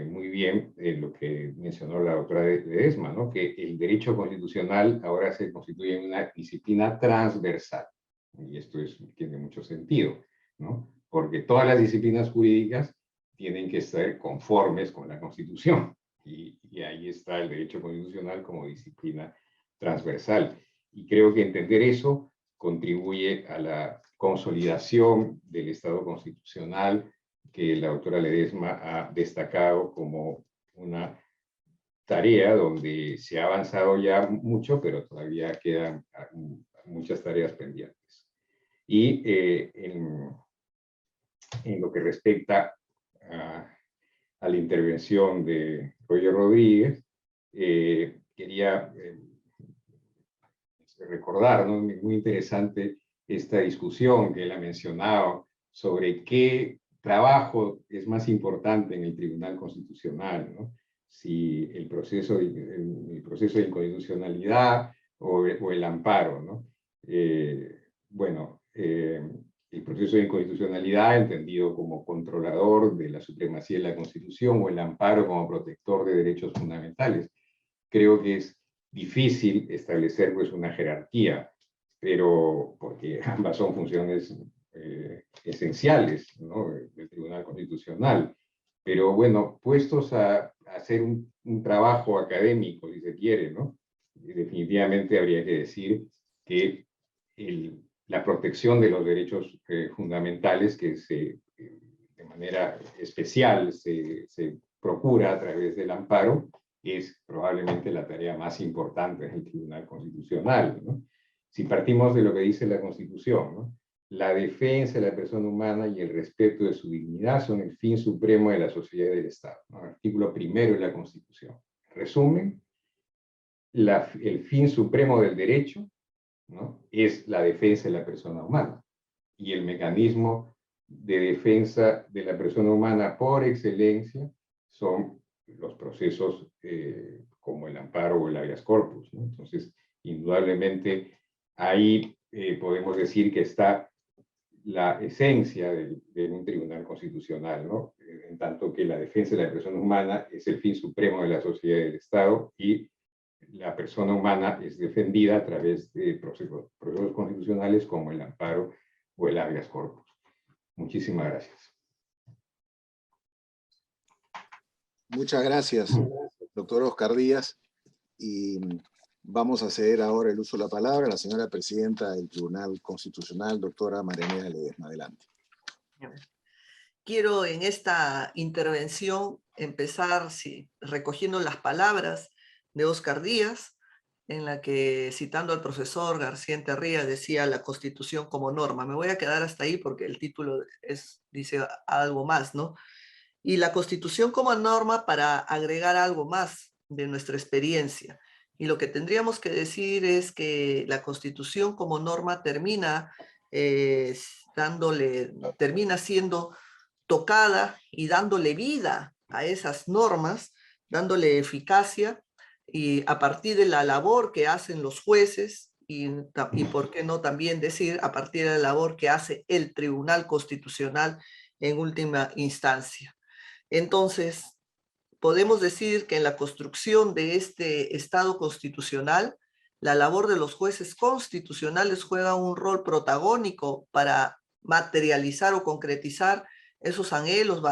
muy bien lo que mencionó la doctora Ledesma, ¿no? Que el derecho constitucional ahora se constituye en una disciplina transversal. Y esto tiene mucho sentido, ¿no? Porque todas las disciplinas jurídicas tienen que estar conformes con la Constitución. Y ahí está el derecho constitucional como disciplina transversal. Y creo que entender eso contribuye a la consolidación del Estado constitucional que la doctora Ledesma ha destacado como una tarea donde se ha avanzado ya mucho, pero todavía quedan muchas tareas pendientes. Y en lo que respecta a la intervención de Roger Rodríguez, quería recordar, ¿no? Muy interesante esta discusión que él ha mencionado sobre qué trabajo es más importante en el Tribunal Constitucional, ¿no? Si el proceso de inconstitucionalidad o el amparo, ¿no? El proceso de inconstitucionalidad entendido como controlador de la supremacía de la Constitución o el amparo como protector de derechos fundamentales. Creo que es difícil establecer pues una jerarquía, pero porque ambas son funciones esenciales, ¿no? Del Tribunal Constitucional. Pero bueno, puestos a hacer un trabajo académico, si se quiere, ¿no? Definitivamente habría que decir que la protección de los derechos fundamentales que de manera especial se procura a través del amparo es probablemente la tarea más importante del Tribunal Constitucional, ¿no? Si partimos de lo que dice la Constitución, ¿no? La defensa de la persona humana y el respeto de su dignidad son el fin supremo de la sociedad y del Estado, ¿no? Artículo 1 de la Constitución. Resumen, el fin supremo del derecho, ¿no? Es la defensa de la persona humana. Y el mecanismo de defensa de la persona humana por excelencia son los procesos como el amparo o el habeas corpus, ¿no? Entonces, indudablemente, ahí podemos decir que está la esencia de un tribunal constitucional, ¿no? En tanto que la defensa de la persona humana es el fin supremo de la sociedad y del Estado, y la persona humana es defendida a través de procesos constitucionales como el amparo o el habeas corpus. Muchísimas gracias. Muchas gracias, doctor Oscar Díaz. Y vamos a ceder ahora el uso de la palabra a la señora presidenta del Tribunal Constitucional, doctora Marianela Ledesma. Adelante. Quiero en esta intervención empezar recogiendo las palabras de Oscar Díaz, en la que, citando al profesor García Enterría, decía la Constitución como norma. Me voy a quedar hasta ahí porque el título dice algo más, ¿no? Y la Constitución como norma para agregar algo más de nuestra experiencia. Y lo que tendríamos que decir es que la Constitución como norma termina siendo tocada y dándole vida a esas normas dándole eficacia y a partir de la labor que hacen los jueces y por qué no también decir a partir de la labor que hace el Tribunal Constitucional en última instancia. Entonces, podemos decir que en la construcción de este Estado constitucional, la labor de los jueces constitucionales juega un rol protagónico para materializar o concretizar esos anhelos,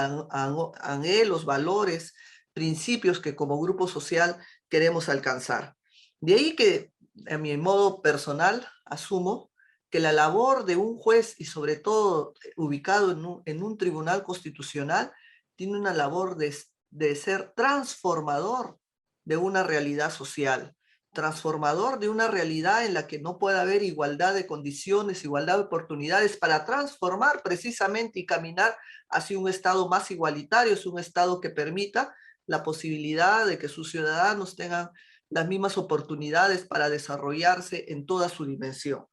valores, principios que como grupo social queremos alcanzar. De ahí que, a mi modo personal, asumo que la labor de un juez, y sobre todo ubicado en un tribunal constitucional, tiene una labor de ser transformador de una realidad social, transformador de una realidad en la que no puede haber igualdad de condiciones, igualdad de oportunidades, para transformar precisamente y caminar hacia un Estado más igualitario, es un Estado que permita la posibilidad de que sus ciudadanos tengan las mismas oportunidades para desarrollarse en toda su dimensión.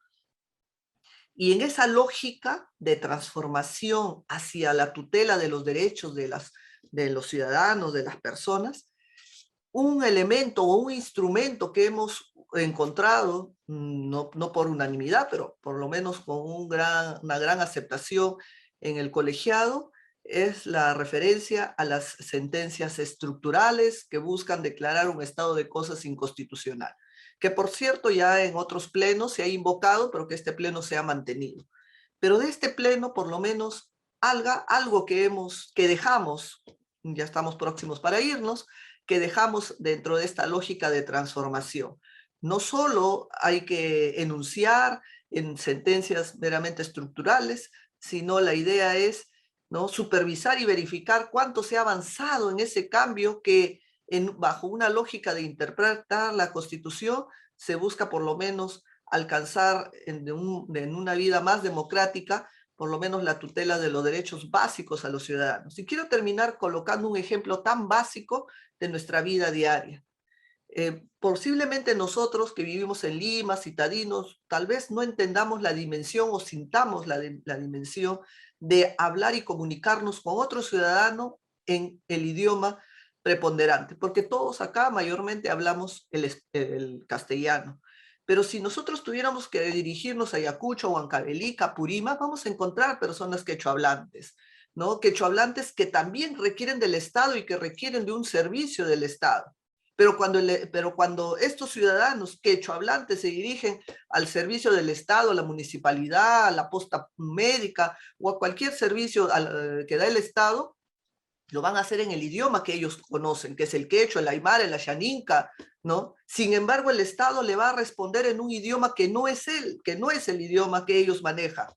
Y en esa lógica de transformación hacia la tutela de los derechos de los ciudadanos, de las personas, un elemento o un instrumento que hemos encontrado, no por unanimidad, pero por lo menos con una gran aceptación en el colegiado, es la referencia a las sentencias estructurales que buscan declarar un estado de cosas inconstitucional, que por cierto ya en otros plenos se ha invocado, pero que este pleno se ha mantenido. Pero de este pleno, por lo menos, algo que dejamos, ya estamos próximos para irnos, que dejamos dentro de esta lógica de transformación. No solo hay que enunciar en sentencias meramente estructurales, sino la idea es, ¿no?, supervisar y verificar cuánto se ha avanzado en ese cambio que bajo una lógica de interpretar la Constitución se busca por lo menos alcanzar en una vida más democrática, por lo menos la tutela de los derechos básicos a los ciudadanos. Y quiero terminar colocando un ejemplo tan básico de nuestra vida diaria. Posiblemente nosotros que vivimos en Lima, citadinos, tal vez no entendamos la dimensión o sintamos la dimensión de hablar y comunicarnos con otro ciudadano en el idioma preponderante, porque todos acá mayormente hablamos el castellano. Pero si nosotros tuviéramos que dirigirnos a Ayacucho, Huancavelica, Purima, vamos a encontrar personas quechohablantes, ¿no? Quechohablantes que también requieren del Estado y que requieren de un servicio del Estado. Pero cuando estos ciudadanos quechohablantes se dirigen al servicio del Estado, a la municipalidad, a la posta médica o a cualquier servicio que da el Estado, lo van a hacer en el idioma que ellos conocen, que es el quechua, el aymara, el ayaninca, ¿no? Sin embargo, el Estado le va a responder en un idioma que no es el idioma que ellos manejan.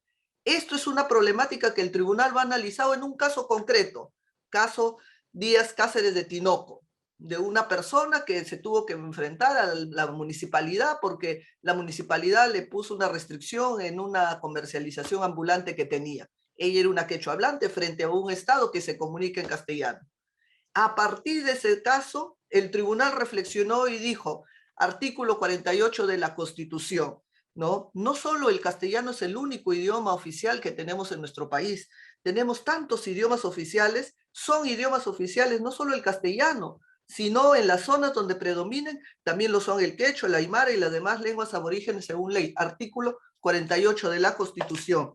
Esto es una problemática que el tribunal va a analizar en un caso concreto, caso Díaz Cáceres de Tinoco, de una persona que se tuvo que enfrentar a la municipalidad porque la municipalidad le puso una restricción en una comercialización ambulante que tenía. Ella era una quechohablante frente a un Estado que se comunica en castellano. A partir de ese caso, el tribunal reflexionó y dijo, artículo 48 de la Constitución, ¿no? No solo el castellano es el único idioma oficial que tenemos en nuestro país, tenemos tantos idiomas oficiales, son idiomas oficiales no solo el castellano, sino en las zonas donde predominen, también lo son el quechua, el aymara y las demás lenguas aborígenes según ley, artículo 48 de la Constitución.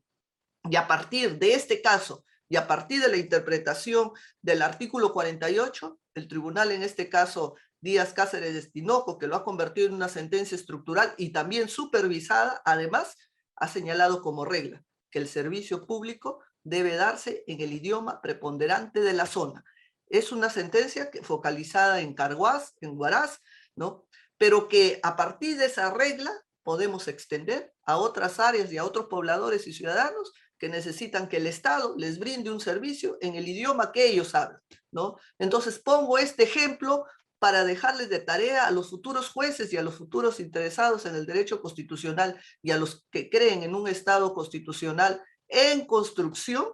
Y a partir de este caso, y a partir de la interpretación del artículo 48, el tribunal, en este caso Díaz Cáceres de Tinoco, que lo ha convertido en una sentencia estructural y también supervisada, además, ha señalado como regla que el servicio público debe darse en el idioma preponderante de la zona. Es una sentencia focalizada en Carhuaz, en Huaraz, ¿no? Pero que a partir de esa regla podemos extender a otras áreas y a otros pobladores y ciudadanos que necesitan que el Estado les brinde un servicio en el idioma que ellos hablan, ¿no? Entonces pongo este ejemplo para dejarles de tarea a los futuros jueces y a los futuros interesados en el derecho constitucional y a los que creen en un Estado constitucional en construcción,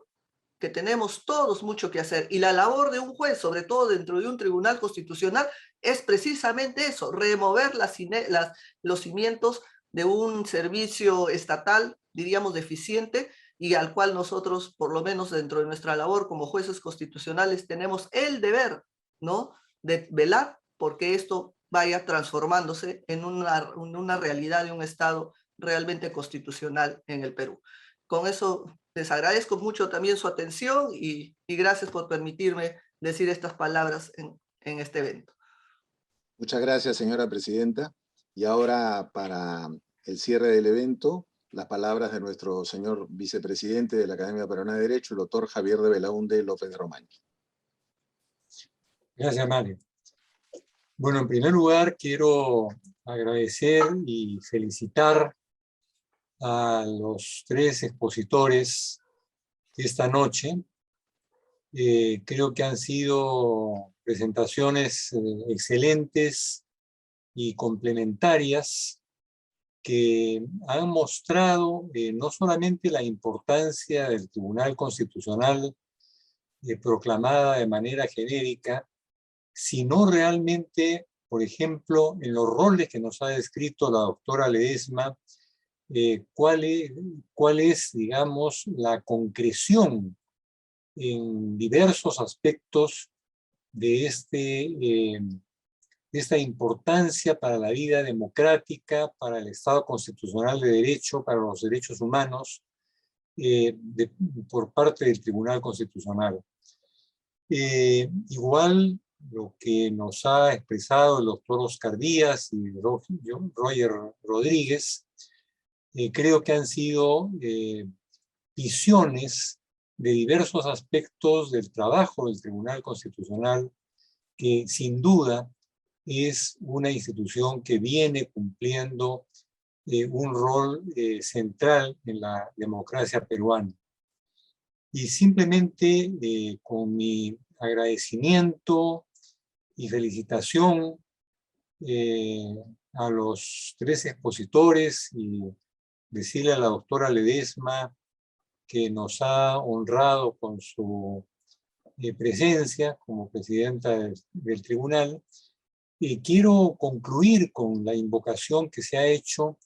que tenemos todos mucho que hacer. Y la labor de un juez, sobre todo dentro de un tribunal constitucional, es precisamente eso, remover los cimientos de un servicio estatal, diríamos, deficiente, y al cual nosotros, por lo menos dentro de nuestra labor como jueces constitucionales, tenemos el deber, ¿no?, de velar porque esto vaya transformándose en una realidad de un Estado realmente constitucional en el Perú. Con eso les agradezco mucho también su atención y gracias por permitirme decir estas palabras en este evento. Muchas gracias, señora presidenta. Y ahora, para el cierre del evento, las palabras de nuestro señor vicepresidente de la Academia Peruana de Derecho, el doctor Javier de Belaúnde López Romaña. Gracias, Mario. Bueno, en primer lugar, quiero agradecer y felicitar a los 3 expositores de esta noche. Creo que han sido presentaciones excelentes y complementarias que han mostrado no solamente la importancia del Tribunal Constitucional proclamada de manera genérica, sino realmente, por ejemplo, en los roles que nos ha descrito la doctora Ledesma, cuál es, digamos, la concreción en diversos aspectos de esta importancia para la vida democrática, para el Estado constitucional de derecho, para los derechos humanos, por parte del Tribunal Constitucional. Igual lo que nos ha expresado el doctor Oscar Díaz y Roger Rodríguez, creo que han sido visiones de diversos aspectos del trabajo del Tribunal Constitucional, que sin duda es una institución que viene cumpliendo un rol central en la democracia peruana. Y simplemente con mi agradecimiento y felicitación a los 3 expositores y decirle a la doctora Ledesma que nos ha honrado con su presencia como presidenta del tribunal. Quiero concluir con la invocación que se ha hecho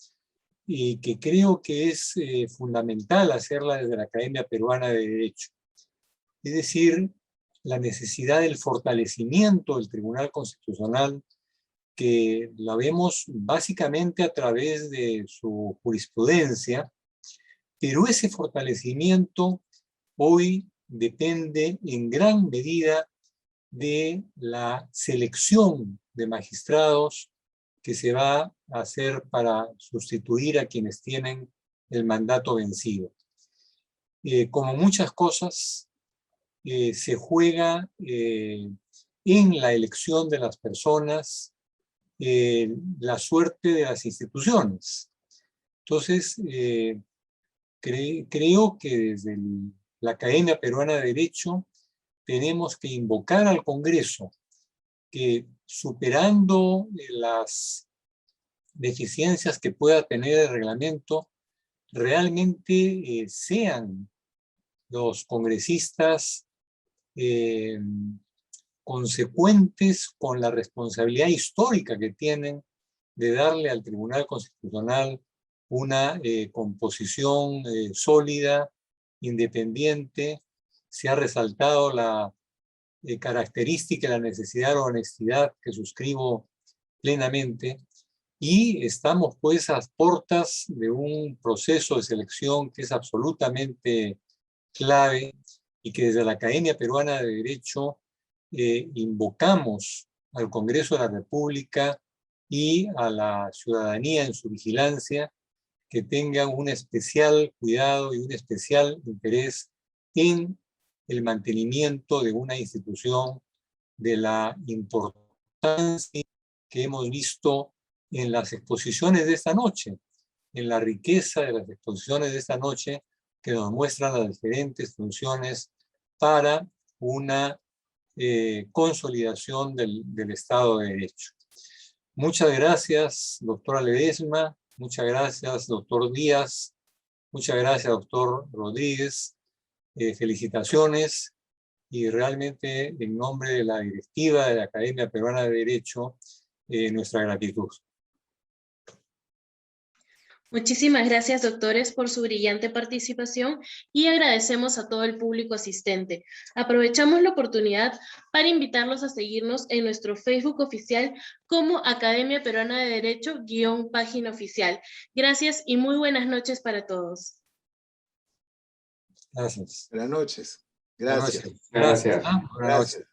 y que creo que es fundamental hacerla desde la Academia Peruana de Derecho. Es decir, la necesidad del fortalecimiento del Tribunal Constitucional, que la vemos básicamente a través de su jurisprudencia, pero ese fortalecimiento hoy depende en gran medida de la selección de magistrados que se va a hacer para sustituir a quienes tienen el mandato vencido. Como muchas cosas, se juega en la elección de las personas, la suerte de las instituciones. Entonces, creo que desde la Academia Peruana de Derecho tenemos que invocar al Congreso que, superando las deficiencias que pueda tener el reglamento, realmente sean los congresistas consecuentes con la responsabilidad histórica que tienen de darle al Tribunal Constitucional una composición sólida, independiente. Se ha resaltado la característica y la necesidad de la honestidad, que suscribo plenamente, y estamos pues a puertas de un proceso de selección que es absolutamente clave y que desde la Academia Peruana de Derecho invocamos al Congreso de la República y a la ciudadanía en su vigilancia que tengan un especial cuidado y un especial interés en el mantenimiento de una institución de la importancia que hemos visto en las exposiciones de esta noche, en la riqueza de las exposiciones de esta noche que nos muestran las diferentes funciones para una consolidación del Estado de Derecho. Muchas gracias, doctora Ledesma, muchas gracias, doctor Díaz, muchas gracias, doctor Rodríguez, felicitaciones, y realmente en nombre de la directiva de la Academia Peruana de Derecho, nuestra gratitud. Muchísimas gracias, doctores, por su brillante participación y agradecemos a todo el público asistente. Aprovechamos la oportunidad para invitarlos a seguirnos en nuestro Facebook oficial como Academia Peruana de Derecho _ página oficial. Gracias y muy buenas noches para todos. Gracias. Buenas noches. Buenas Gracias. noches. Gracias. Buenas noches. Gracias.